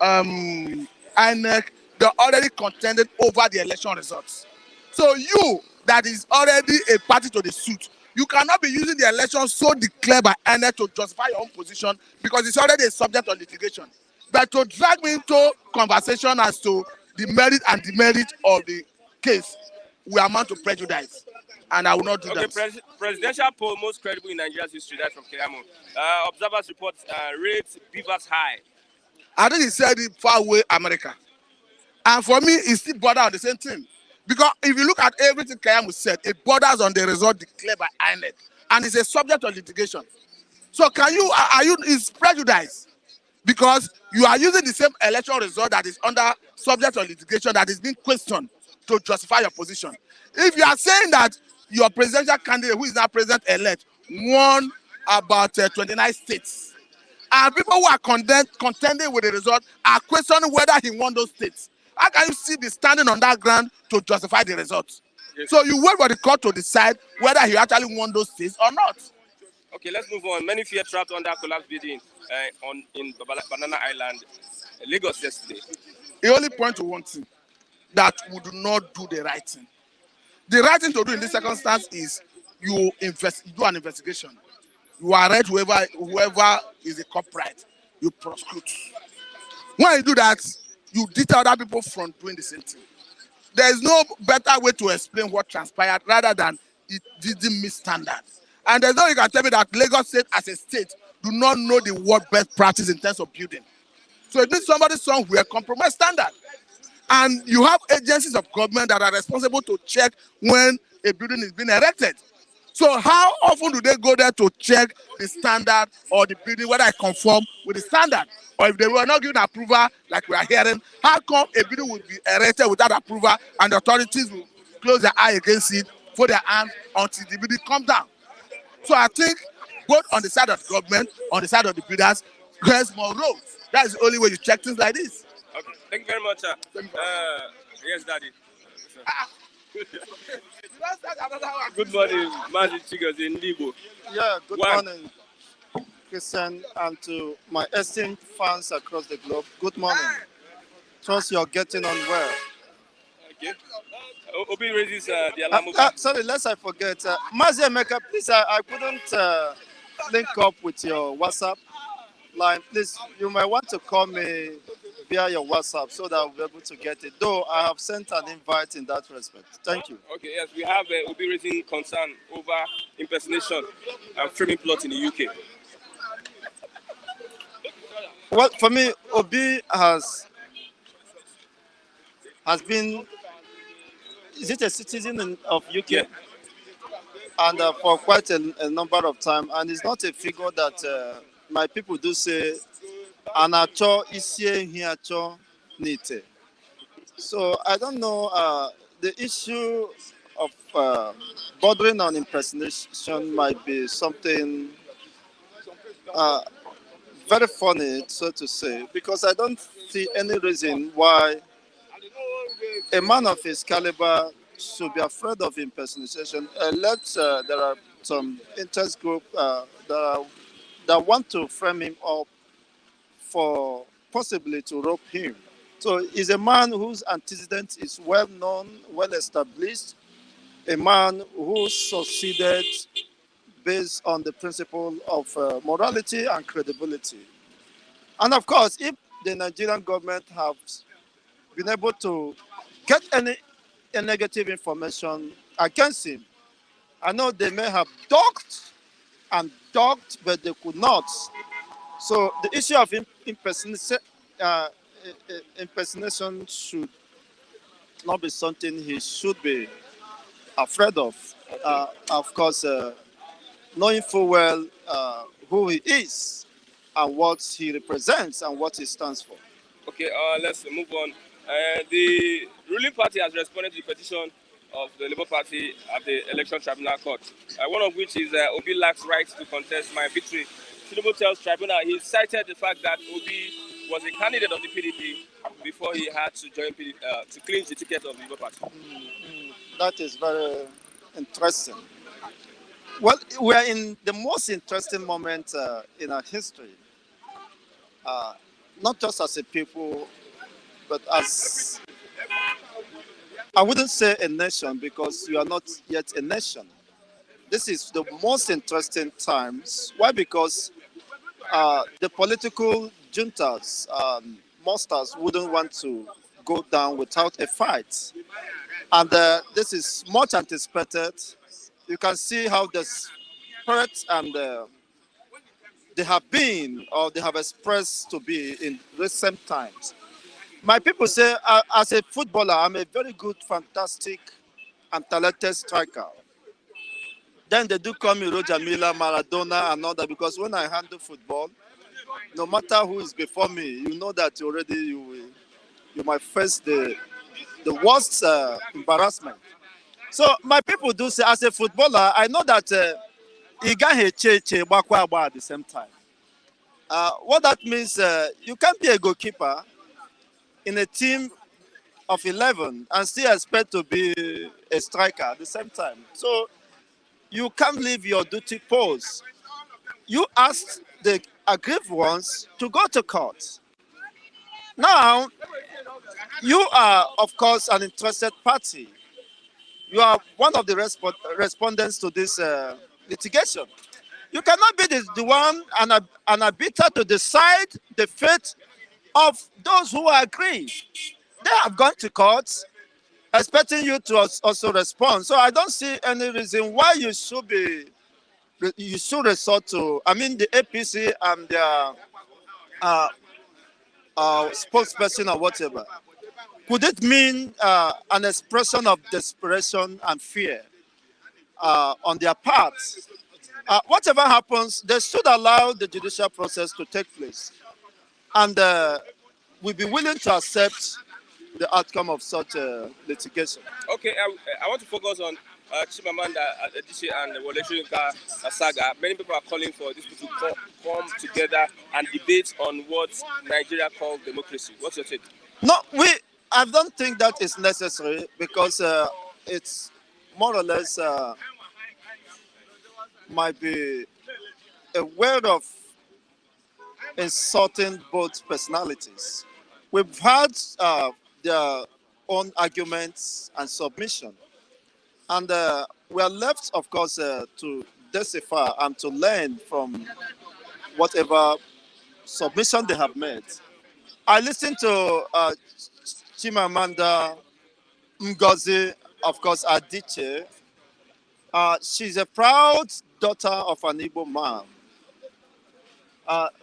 INEC. They already contended over the election results. So you, that is already a party to the suit, you cannot be using the election so declared by INEC to justify your own position, because it's already a subject of litigation. But to drag me into conversation as to the merit and demerit of the case will amount to prejudice, and I will not do that. Presidential poll most credible in Nigeria's history. That's from Keyamo. Observers report rates beavers high. I think he said it far away America. And for me, it's still borders on the same thing. Because if you look at everything Keyamo said, it borders on the result declared by INEC. And it's a subject of litigation. So is prejudice? Because you are using the same election result that is under subject of litigation that is being questioned to justify your position. If you are saying that your presidential candidate, who is now president-elect, won about 29 states, and people who are contending with the result are questioning whether he won those states, how can you still be standing on that ground to justify the results? Yes. So you wait for the court to decide whether he actually won those states or not. Okay, let's move on. Many fear trapped under collapse building in Banana Island, Lagos yesterday. He only points to one thing, that we do not do the right thing. The right thing to do in this circumstance is you do an investigation. You arrest whoever is the culprit. You prosecute. When you do that, you deter other people from doing the same thing. there is no better way to explain what transpired rather than it didn't meet standard. And there's no you can tell me that Lagos State as a state do not know the world best practice in terms of building. So it needs somebody somewhere compromise standard. And you have agencies of government that are responsible to check when a building is being erected. So how often do they go there to check the standard or the building, whether it conform with the standard? Or if they were not given approval, like we are hearing, how come a building will be erected without approval and the authorities will close their eye against it, put their hand until the building comes down? So I think both on the side of the government, on the side of the builders, there's more room. That is the only way you check things like this. Okay, thank you very much, sir. Yes, Daddy. Good morning, Mazi Chigos in Libo. Yeah, good morning, Christian, and to my esteemed fans across the globe. Good morning. Trust you're getting on well. Okay. Obi raises the alarm. Sorry, lest I forget. Mazi Emeka, please, I couldn't link up with your WhatsApp line. Please, you might want to call me via your WhatsApp so that I'll be able to get it. Though I have sent an invite in that respect. Thank you. Okay, yes, we have Obi raising concern over impersonation and framing plot in the UK. Well, for me, Obi has been, is it a citizen of UK? Yeah. And for quite a number of time, and it's not a figure that my people do say, anacho isie hiacho nite. So I don't know, the issue of bordering on impersonation might be something very funny, so to say, because I don't see any reason why a man of his caliber should be afraid of impersonation. There are some interest group that want to frame him up for possibly to rope him. So he's a man whose antecedent is well known, well established, a man who succeeded based on the principle of morality and credibility. And of course, if the Nigerian government has been able to get any negative information against him, I know they may have docked, but they could not. So the issue of impersonation should not be something he should be afraid of. Of course, knowing full well who he is and what he represents and what he stands for. Okay, let's move on. The ruling party has responded to the petition of the Labour Party at the Election Tribunal Court, one of which is Obi lacks right to contest my victory. Tinubu tells Tribunal he cited the fact that Obi was a candidate of the PDP before he had to join PDP, to clinch the ticket of the Labour Party. That is very interesting. Well, we are in the most interesting moment in our history, not just as a people, but as, I wouldn't say a nation because you are not yet a nation. This is the most interesting times. Why? Because the political juntas, monsters wouldn't want to go down without a fight. And this is much anticipated. You can see how the spirit and they have been or they have expressed to be in recent times. My people say, as a footballer, I'm a very good, fantastic, and talented striker. Then they do call me Roger Miller, Maradona, and all that, because when I handle football, no matter who is before me, you know that already you might face the worst embarrassment. So my people do say, as a footballer, I know that at the same time. What that means, you can't be a goalkeeper in a team of 11 and still expect to be a striker at the same time. So you can't leave your duty post. You asked the aggrieved ones to go to court. Now, you are, of course, an interested party. You are one of the respondents to this litigation. You cannot be the one and arbiter to decide the fate of those who agree. They have gone to court. expecting you to also respond. So I don't see any reason why you should resort to. I mean, the APC and their uh, spokesperson or whatever. Could it mean an expression of desperation and fear on their part? Whatever happens, they should allow the judicial process to take place, and we'll be willing to accept the outcome of such litigation. Okay, I want to focus on Chimamanda Adichie and Wole Soyinka saga. Many people are calling for these people to come together and debate on what Nigeria calls democracy. What's your take? No, I don't think that is necessary because it's more or less might be a way of insulting both personalities. We've had their own arguments and submission, and we are left, of course, to decipher and to learn from whatever submission they have made. I listened to Chimamanda Ngozi, of course, Adichie. She's a proud daughter of an Igbo man.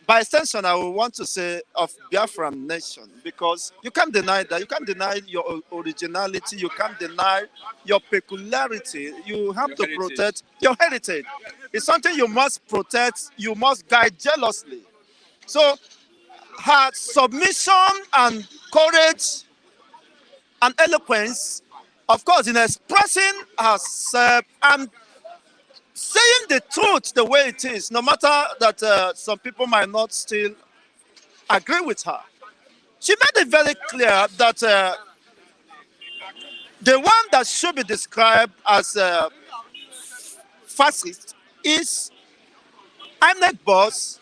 By extension, I would want to say of Biafran nation, because you can't deny that. You can't deny your originality. You can't deny your peculiarity. You have to protect your heritage. It's something you must protect. You must guide jealously. So her submission and courage and eloquence, of course, in expressing herself and saying the truth the way it is, no matter that some people might not still agree with her. She made it very clear that the one that should be described as fascist is INEC boss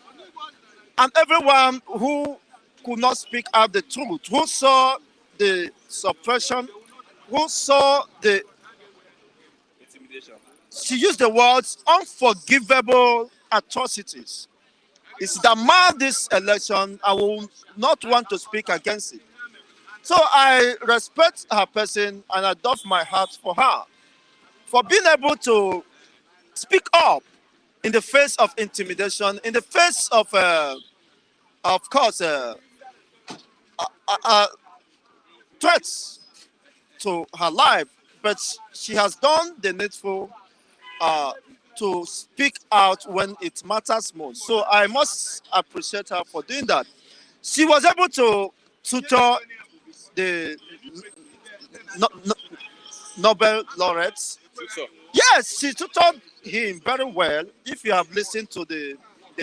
and everyone who could not speak out the truth, who saw the suppression, who saw the Intimidation. she used the words unforgivable atrocities. It's that marked this election. I will not want to speak against it. So I respect her person and I doff my hat for her for being able to speak up in the face of intimidation, in the face of course, threats to her life. But she has done the needful uh, to speak out when it matters most. So I must appreciate her for doing that. She was able to tutor the no, no, Nobel laureates. So, Yes, she tutored him very well. If you have listened to the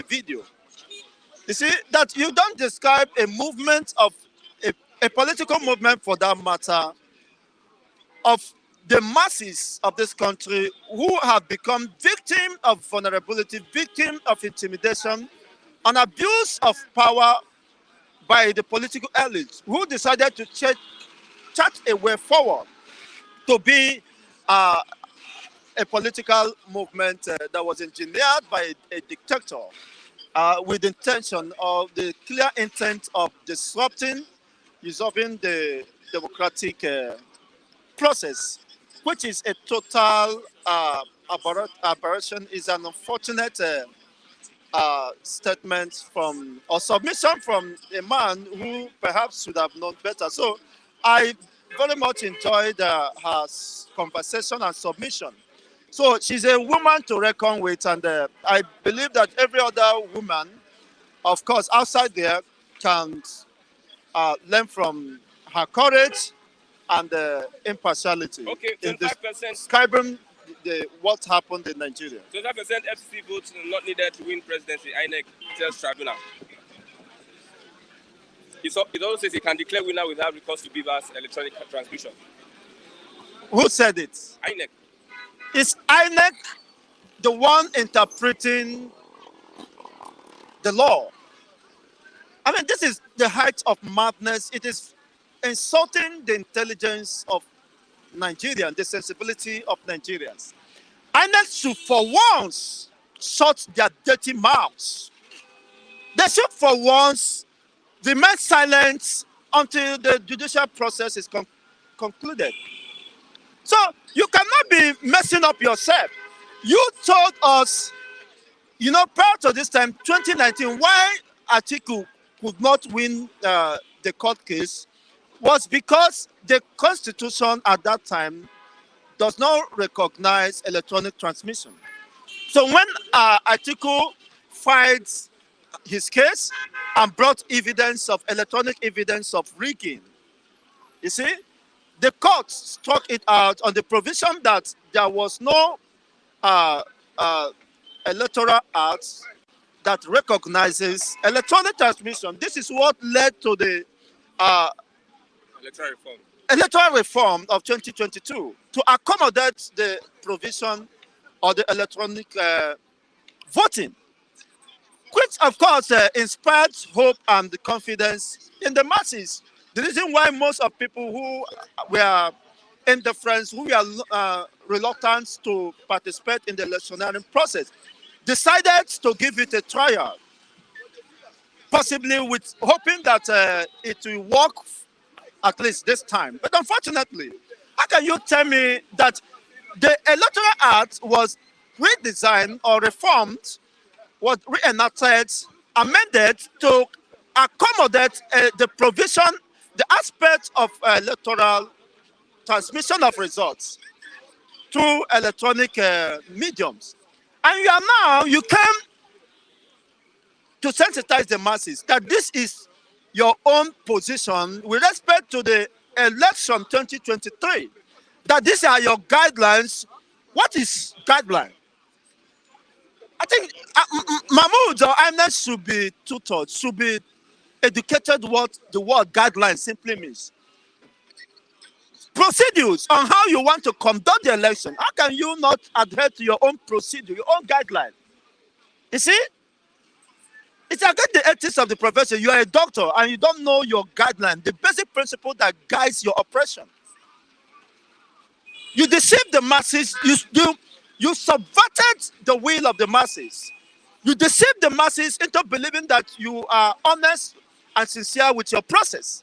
video, you see that you don't describe a movement of a political movement for that matter of the masses of this country who have become victim of vulnerability, victim of intimidation, and abuse of power by the political elite who decided to chart a way forward to be a political movement that was engineered by a dictator with the intention of the clear intent of disrupting, usurping the democratic process, which is a total aberration, is an unfortunate statement from or submission from a man who perhaps should have known better. So I very much enjoyed her conversation and submission. So she's a woman to reckon with, and I believe that every other woman, of course, outside there can learn from her courage and impartiality okay, in 25%. describing what happened in Nigeria. 25% FCC votes not needed to win presidency. INEC tells tribunal. It also says it can declare winner without recourse to Beaver's electronic transmission. Who said it? INEC. Is INEC the one interpreting the law? I mean, this is the height of madness. It is insulting the intelligence of Nigerians, the sensibility of Nigerians. INEC should for once shut their dirty mouths. They should for once remain silent until the judicial process is concluded. So you cannot be messing up yourself. You told us, prior to this time, 2019, why Atiku could not win the court case was because the constitution at that time does not recognize electronic transmission. So when Atiku filed his case and brought electronic evidence of rigging, you see, the court struck it out on the provision that there was no uh, uh, electoral act that recognizes electronic transmission. This is what led to the uh, Electoral reform. electoral reform of 2022 to accommodate the provision of the electronic voting, which of course inspired hope and confidence in the masses. The reason why most of people who were indifferent, who were reluctant to participate in the electioneering process, decided to give it a trial, possibly with hoping that it will work at least this time. But unfortunately, how can you tell me that the Electoral Act was redesigned or reformed, was reenacted, amended to accommodate the provision, the aspect of electoral transmission of results through electronic mediums? And you came to sensitize the masses that this is your own position with respect to the election 2023, that these are your guidelines. What is guideline? I think Mahmoud or INEC should be tutored, should be educated what the word guideline simply means. Procedures on how you want to conduct the election. How can you not adhere to your own procedure, your own guideline? You see, it's against the ethics of the profession. You are a doctor and you don't know your guideline, the basic principle that guides your operation. You deceived the masses. You subverted the will of the masses. You deceived the masses into believing that you are honest and sincere with your process.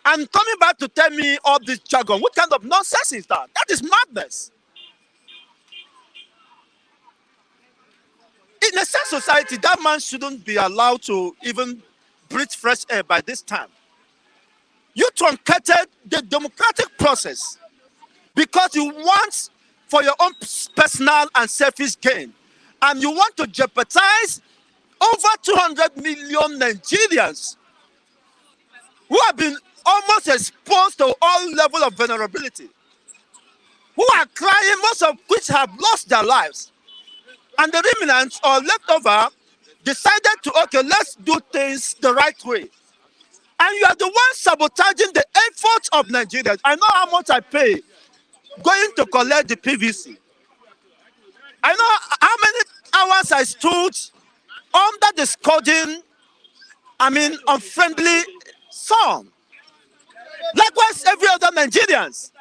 And coming back to tell me all this jargon, what kind of nonsense is that? That is madness. In a sense society, that man shouldn't be allowed to even breathe fresh air by this time. You truncated the democratic process because you want for your own personal and selfish gain. And you want to jeopardize over 200 million Nigerians who have been almost exposed to all level of vulnerability, who are crying, most of which have lost their lives. And the remnants or leftover decided to, okay, let's do things the right way. And you are the one sabotaging the efforts of Nigerians. I know how much I pay going to collect the PVC. I know how many hours I stood under the scourging, unfriendly sun. Likewise, every other Nigerians.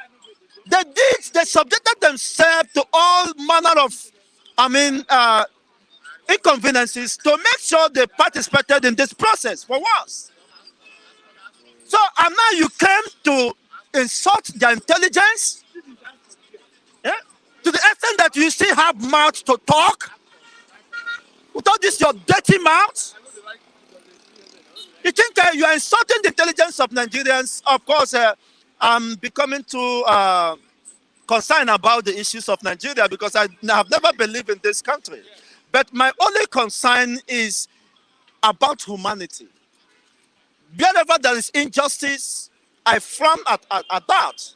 They subjected themselves to all manner of, inconveniences to make sure they participated in this process for once. So, and now you came to insult their intelligence, yeah? To the extent that you still have mouth to talk. With all this, your dirty mouth. You think you are insulting the intelligence of Nigerians? Of course, I'm becoming too concerned about the issues of Nigeria because I have never believed in this country. But my only concern is about humanity. Wherever there is injustice, I frown at that.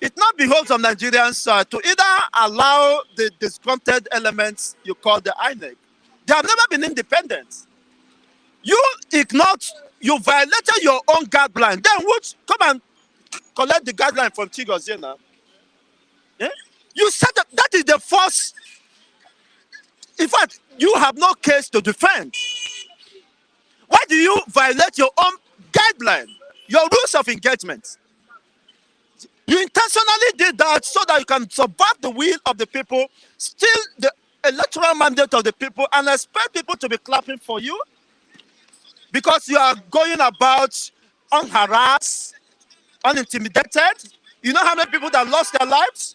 It now behoves on Nigerians to either allow the disgruntled elements you call the INEC. They have never been independent. You ignored, you violated your own guideline. Then would come and collect the guideline from Chigozena. Yeah? You said that is the first. In fact, you have no case to defend. Why do you violate your own guideline, your rules of engagement? You intentionally did that so that you can subvert the will of the people, steal the electoral mandate of the people, and expect people to be clapping for you because you are going about unharassed, unintimidated. You know how many people that lost their lives?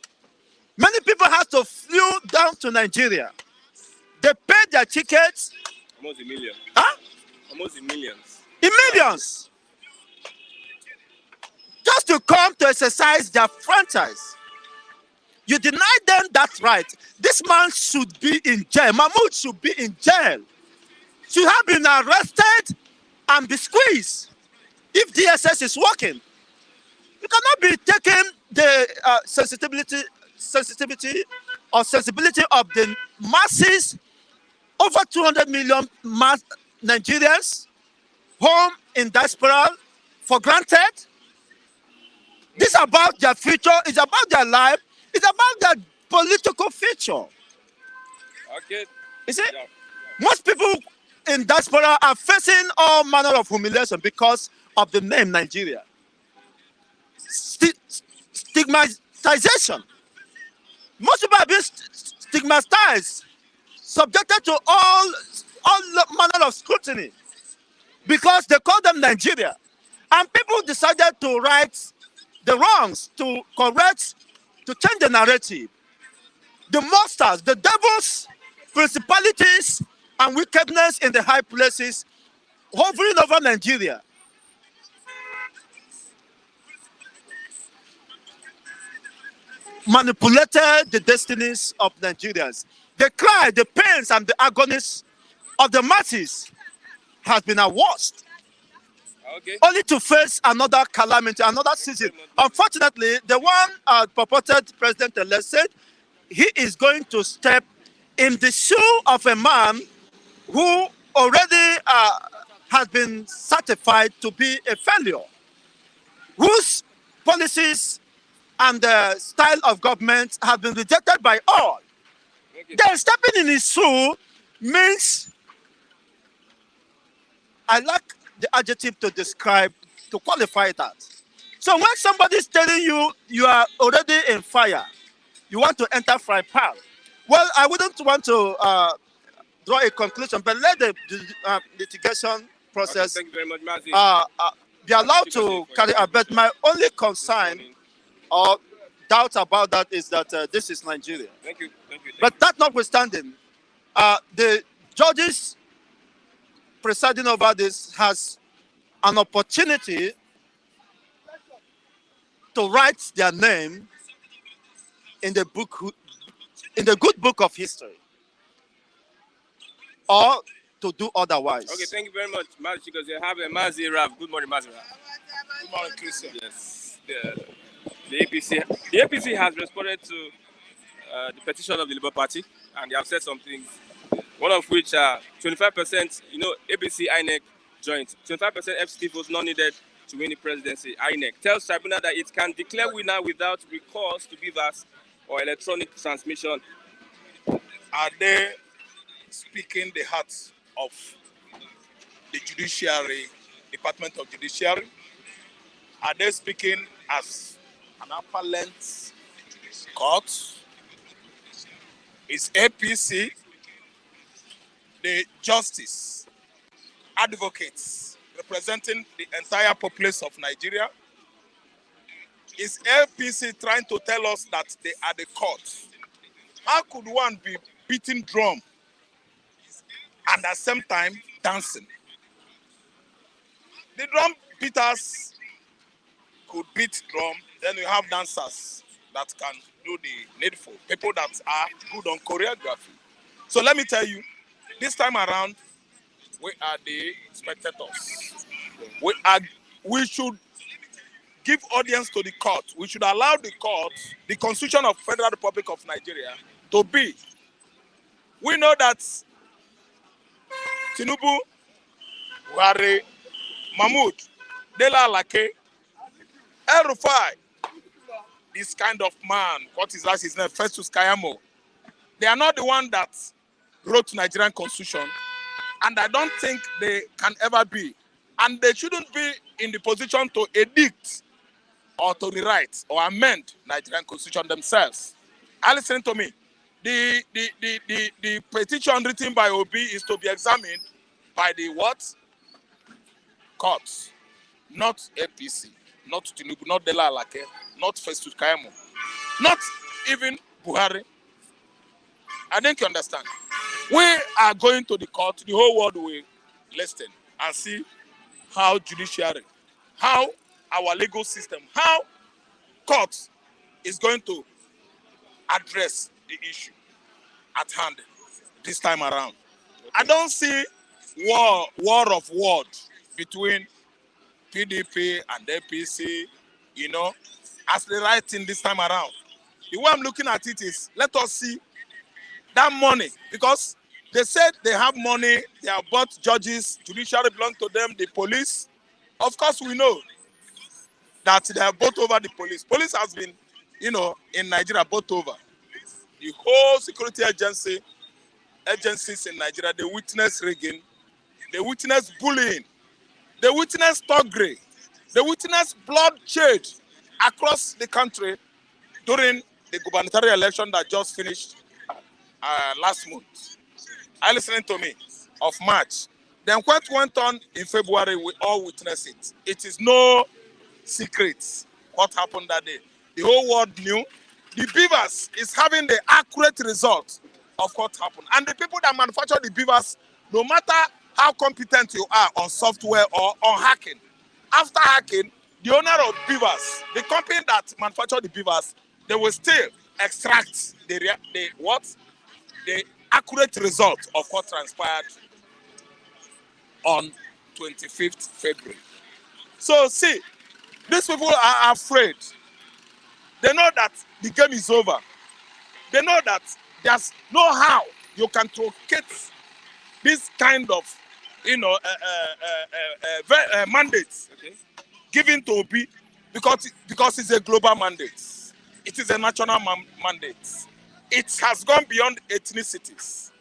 Many people had to flew down to Nigeria. They paid their tickets. Almost a million. Huh? Almost in millions. In millions. Just to come to exercise their franchise. You deny them that right. This man should be in jail. Mahmoud should be in jail. Should have been arrested and be squeezed if DSS is working. You cannot be taking the sensitivity of the masses, over 200 million Nigerians, home in diaspora, for granted. This is about their future. It's about their life. It's about their political future. Okay. You see, Yeah. most people in diaspora are facing all manner of humiliation because of the name Nigeria. Stigmatization. Most people are being stigmatized, subjected to all manner of scrutiny because they call them Nigeria. And people decided to right the wrongs, to correct, to change the narrative. The monsters, the devils, principalities, and wickedness in the high places hovering over Nigeria. Manipulated the destinies of Nigerians. The cry, the pains, and the agonies of the masses has been awash, Okay. only to face another calamity, another season. Unfortunately, the one purported president-elect said he is going to step in the shoe of a man who already has been certified to be a failure, whose policies and the style of government have been rejected by all. Okay. Then stepping in his shoe means, I lack the adjective to describe, to qualify that. So when somebody is telling you you are already in fire, you want to enter fry pan. Well, I wouldn't want to draw a conclusion, but let the litigation Okay, process thank you very much, Mazi. be allowed to carry out. But my only concern or doubt about that is that this is Nigeria. Thank you. Thank you. But that notwithstanding, the judges presiding over this has an opportunity to write their name in the book, in the good book of history, or to do otherwise. Okay, thank you very much, Mazi, because you have a Mazi Rav. Good morning, Mazi Rav. Good morning, Christian. Yes. The APC has responded to the petition of the Labour Party, and they have said some things. One of which 25%, APC INEC joint, 25% FCT votes not needed to win the presidency. INEC tells tribunal that it can declare winner without recourse to BVAS or electronic transmission. Are they speaking the heart of the judiciary, Department of Judiciary? Are they speaking as an appellant court? Is APC the justice advocates representing the entire populace of Nigeria? Is APC trying to tell us that they are the court? How could one be beating drum and at the same time dancing? The drum beaters could beat drum, then you have dancers that can do the needful, people that are good on choreography. So let me tell you, this time around, we are the spectators. We should give audience to the court. We should allow the court, the Constitution of Federal Republic of Nigeria, to be. We know that Tinubu, Buhari, Mahmoud, Dela Lake, El Rufai, this kind of man, what is that his name, Festus Kayamo, they are not the one that wrote Nigerian Constitution, and I don't think they can ever be. And they shouldn't be in the position to edict or to rewrite or amend Nigerian Constitution themselves. And listen to me. The petition written by Obi is to be examined by the what? Courts. Not APC, not Tinubu, not Dela Alake, not Festus Kayamo, not even Buhari. I think you understand. We are going to the court, the whole world will listen and see how judiciary, how our legal system, how court is going to address the issue at hand this time around. Okay. I don't see war of word between PDP and APC, you know, as the right thing this time around. The way I'm looking at it is, let us see that money, because they said they have money, they have bought judges, judiciary belong to them, the police. Of course, we know that they have bought over the police. Police has been, you know, in Nigeria bought over. The whole security agencies in Nigeria, they witness rigging, they witness bullying, they witness thuggery, they witness bloodshed across the country during the gubernatorial election that just finished last month. Are you listening to me? Of March. Then what went on in February, we all witnessed it. It is no secret what happened that day. The whole world knew. The beavers is having the accurate result of what happened. And the people that manufacture the beavers, no matter how competent you are on software or on hacking, after hacking, the owner of beavers, the company that manufacture the beavers, they will still extract the accurate result of what transpired on 25th February. So see, these people are afraid. They know that the game is over. They know that there's no how you can truncate this kind of, you know, mandates given to Obi because it's a global mandate. It is a national mandate. It has gone beyond ethnicities.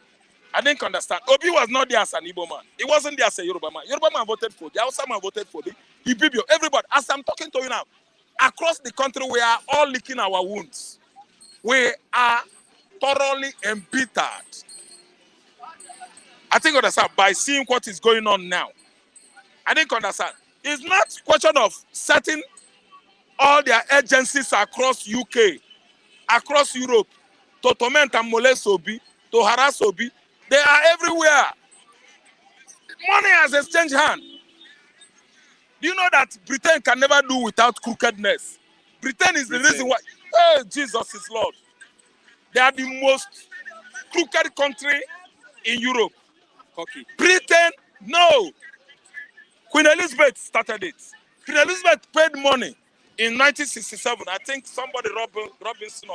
I didn't understand. Obi was not there as an Igbo man. He wasn't there as a Yoruba man. Yoruba man voted for the Hausa man voted for the Ibibio. Everybody, as I'm talking to you now, across the country, we are all licking our wounds. We are thoroughly embittered. I think understand by seeing what is going on now. I didn't understand. It's not a question of setting all their agencies across UK, across Europe, to torment and molest Obi, to harass Obi. They are everywhere. Money has exchanged hands. Do you know that Britain can never do without crookedness? Britain is the reason why. Oh, Jesus is Lord. They are the most crooked country in Europe. Okay. Britain, no. Queen Elizabeth started it. Queen Elizabeth paid money in 1967. I think somebody, Robinson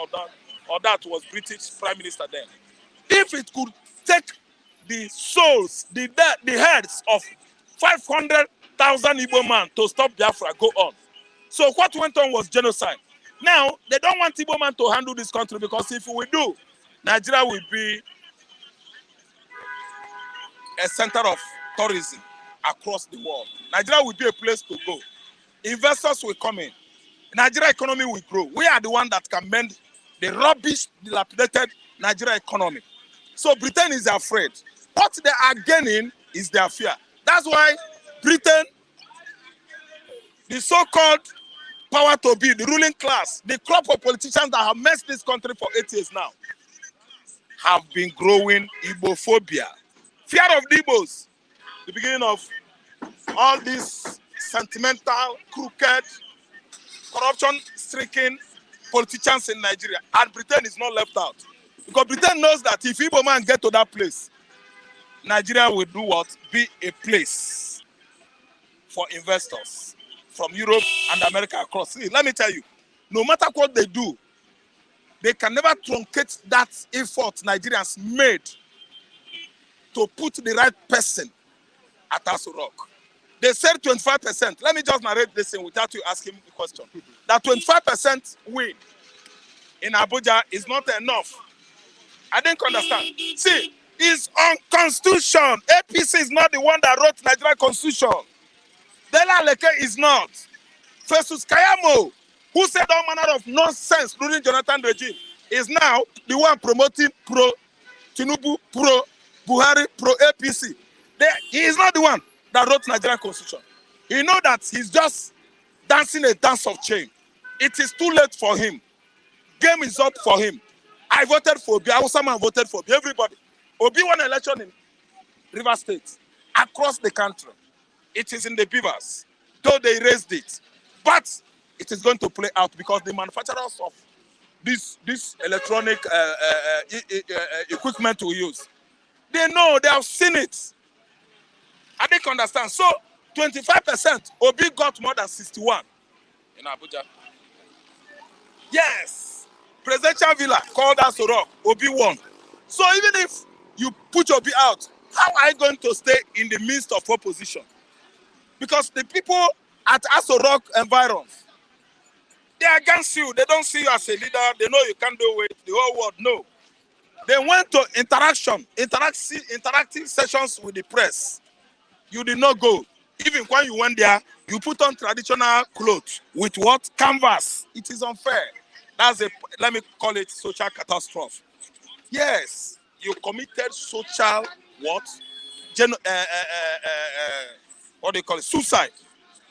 or that was British Prime Minister then. If it could take the souls, the heads of 500,000 Igbo man to stop Biafra, go on. So what went on was genocide. Now, they don't want Igbo man to handle this country because if we do, Nigeria will be a center of tourism across the world. Nigeria will be a place to go. Investors will come in. Nigeria economy will grow. We are the one that can mend the rubbish, dilapidated Nigeria economy. So Britain is afraid. What they are gaining is their fear. That's why Britain, the so-called power to be, the ruling class, the crop of politicians that have messed this country for 8 years now, have been growing Igbophobia. Fear of the Igbos. The beginning of all these sentimental, crooked, corruption-stricken politicians in Nigeria. And Britain is not left out. Because Britain knows that if Igbo man get to that place, Nigeria will do what? Be a place for investors from Europe and America across. See, let me tell you, no matter what they do, they can never truncate that effort Nigerians made to put the right person at Aso Rock. They said 25%. Let me just narrate this thing without you asking the question. That 25% win in Abuja is not enough. I didn't understand. See, it's on constitution. APC is not the one that wrote Nigeria constitution. Dela Leke is not. Festus Kayamo, who said all manner of nonsense during Jonathan regime, is now the one promoting pro-Tinubu, pro-Buhari, pro-APC. He is not the one that wrote Nigerian constitution. He knows that he's just dancing a dance of shame. It is too late for him. Game is up for him. I voted for Obi. Awusaman voted for Obi. Everybody. Obi won election in River State, across the country. It is in the beavers, though they raised it. But it is going to play out because the manufacturers of this electronic equipment we use, they know, they have seen it. And they can understand. So 25%, Obi got more than 61 in Abuja. Yes. Presidential villa called us Rock, Obi won. So even if you put Obi out, how are you going to stay in the midst of opposition? Because the people at Aso Rock environs, they are against you. They don't see you as a leader. They know you can't do it. The whole world know. They went to interactive sessions with the press. You did not go. Even when you went there, you put on traditional clothes with what? Canvas. It is unfair. That's let me call it social catastrophe. Yes, you committed social what? What do you call it? Suicide.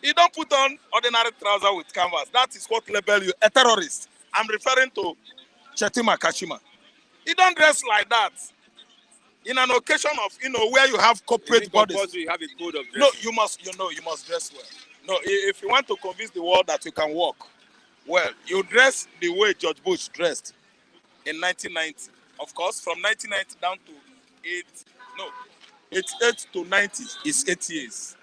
You don't put on ordinary trousers with canvas. That is what label you a terrorist. I'm referring to Chetima Kashima. You don't dress like that. In an occasion of, where you have corporate bodies. You have a code of dress. No, you must dress well. No, if you want to convince the world that you can walk well, you dress the way George Bush dressed in 1990. Of course, from 1990 down to 88 to 90 is 8 years.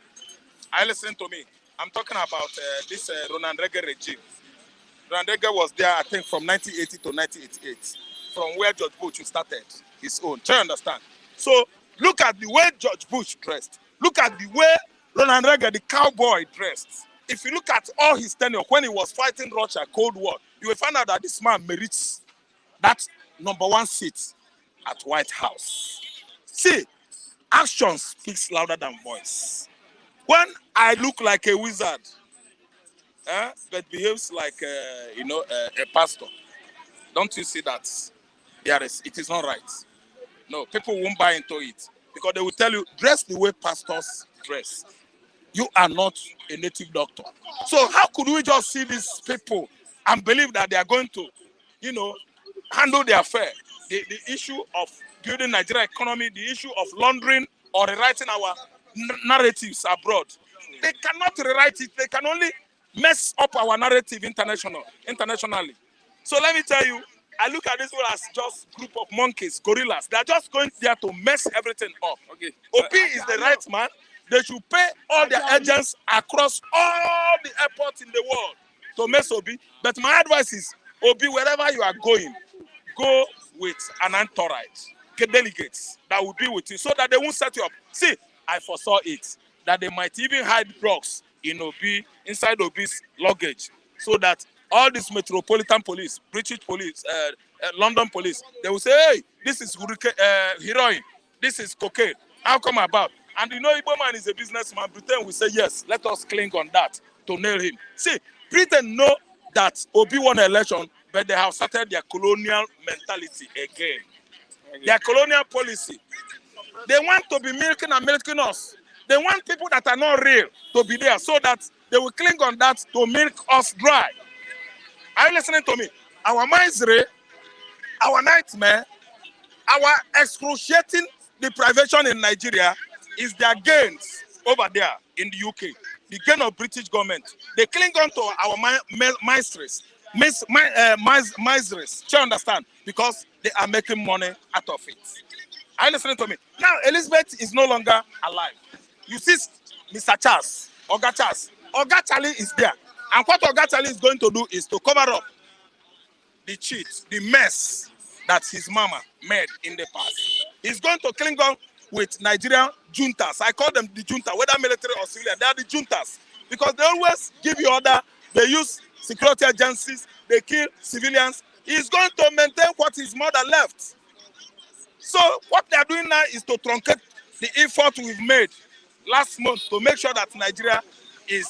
Listen to me. I'm talking about this Ronald Reagan regime. Ronald Reagan was there, I think, from 1980 to 1988, from where George Bush started his own. Do you understand? So look at the way George Bush dressed. Look at the way Ronald Reagan, the cowboy, dressed. If you look at all his tenure when he was fighting Russia, Cold War, you will find out that this man merits that #1 seat at White House. See, action speaks louder than voice. When I look like a wizard, but behaves like a pastor, don't you see that it is not right? No, people won't buy into it because they will tell you, dress the way pastors dress. You are not a native doctor. So how could we just see these people and believe that they are going to, handle their affair? The issue of building Nigeria economy, the issue of laundering or rewriting our narratives abroad. They cannot rewrite it. They can only mess up our narrative internationally. So let me tell you, I look at this one as just group of monkeys, gorillas. They are just going there to mess everything up. Okay. Obi is the right man. They should pay all their agents across all the airports in the world to mess Obi. But my advice is, Obi, wherever you are going, go with an entourage, delegates that will be with you so that they won't set you up. See, I foresaw it, that they might even hide drugs inside Obi's luggage so that all this metropolitan police, British police, London police, they will say, hey, this is heroin, this is cocaine. How come about? And Igbo man is a businessman. Britain will say, yes, let us cling on that to nail him. See, Britain know that Obi won an election, but they have started their colonial mentality again. Okay. Their colonial policy. They want to be milking us. They want people that are not real to be there so that they will cling on that to milk us dry. Are you listening to me? Our misery, our nightmare, our excruciating deprivation in Nigeria is their gains over there in the UK. The gain of British government. They cling on to our miseries. Miseries. Do you understand? Because they are making money out of it. Are you listening to me? Now, Elizabeth is no longer alive. You see Mr. Charles, Oga Charles. Oga Charlie is there. And what Oga Charlie is going to do is to cover up the cheat, the mess that his mama made in the past. He's going to cling on with Nigerian juntas. I call them the junta, whether military or civilian. They are the juntas. Because they always give you order. They use security agencies. They kill civilians. He's going to maintain what his mother left. So what they are doing now is to truncate the effort we've made last month to make sure that Nigeria is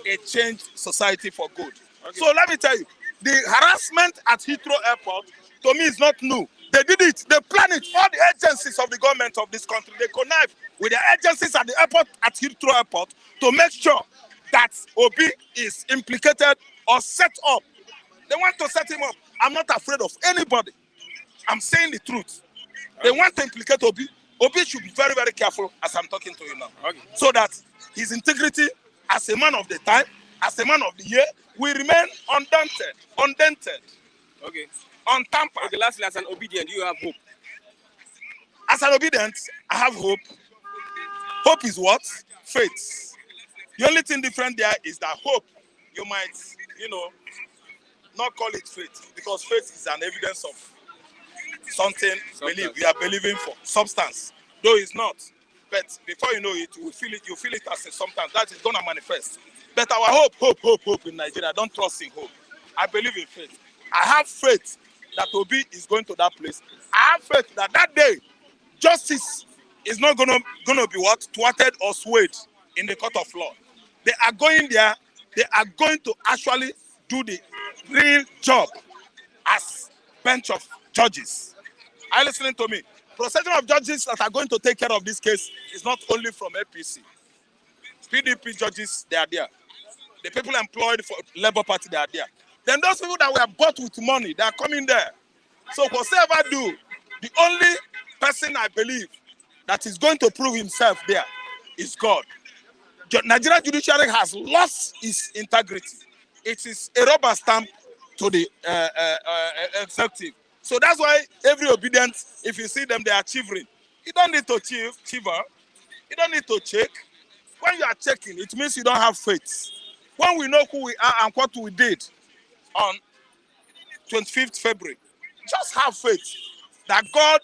a changed society for good. Okay. So let me tell you, the harassment at Heathrow Airport, to me, is not new. They did it. They planned it. All the agencies of the government of this country, they connive with the agencies at the airport, at Heathrow Airport, to make sure that Obi is implicated or set up. They want to set him up. I'm not afraid of anybody. I'm saying the truth. They want to implicate Obi. Obi should be very, very careful as I'm talking to you now. Okay. So that his integrity as a man of the time, as a man of the year, will remain undented, Okay. untampered. Okay, lastly, as an obedient, do you have hope? As an obedient, I have hope. Hope is what? Faith. The only thing different there is that hope, you might, not call it faith, because faith is an evidence of something believe we are believing for, substance, though it's not. But before you know it, you feel it as a substance that is gonna manifest. But our hope in Nigeria, I don't trust in hope. I believe in faith. I have faith that Obi is going to that place. I have faith that that day justice is not gonna be what? Thwarted or swayed in the court of law. They are going there, they are going to actually do the real job as bench of judges. Are you listening to me? Procession of judges that are going to take care of this case is not only from APC. PDP judges, they are there. The people employed for Labour Party, they are there. Then those people that were bought with money, they are coming there. So whatever do, the only person I believe that is going to prove himself there is God. Nigerian judiciary has lost its integrity. It is a rubber stamp to the executive. So that's why every obedience, if you see them, they are chivering. You don't need to chiver. You don't need to check. When you are checking, it means you don't have faith. When we know who we are and what we did on 25th February, just have faith that God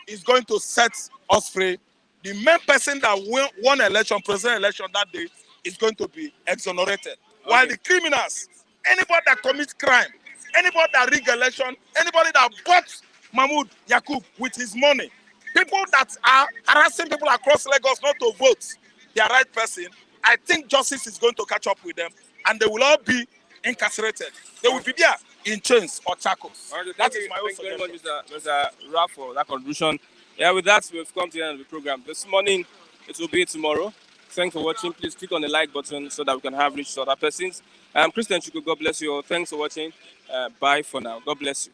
is going to set us free. The main person that won election, president election that day, is going to be exonerated. Okay. While the criminals, anybody that commits crime, anybody that rig election, anybody that bought Mahmoud Yakub with his money, people that are harassing people across Lagos not to vote their right person, I think justice is going to catch up with them and they will all be incarcerated. They will be there in chains or shackles. Right, that is my own suggestion. Thank you very much, suggestion. Mr. Raf, for that contribution. Yeah, with that, we've come to the end of the program. This morning, it will be tomorrow. Thanks for watching. Please click on the like button so that we can have reach other persons. Christian Chuku, God bless you all. Thanks for watching. Bye for now. God bless you.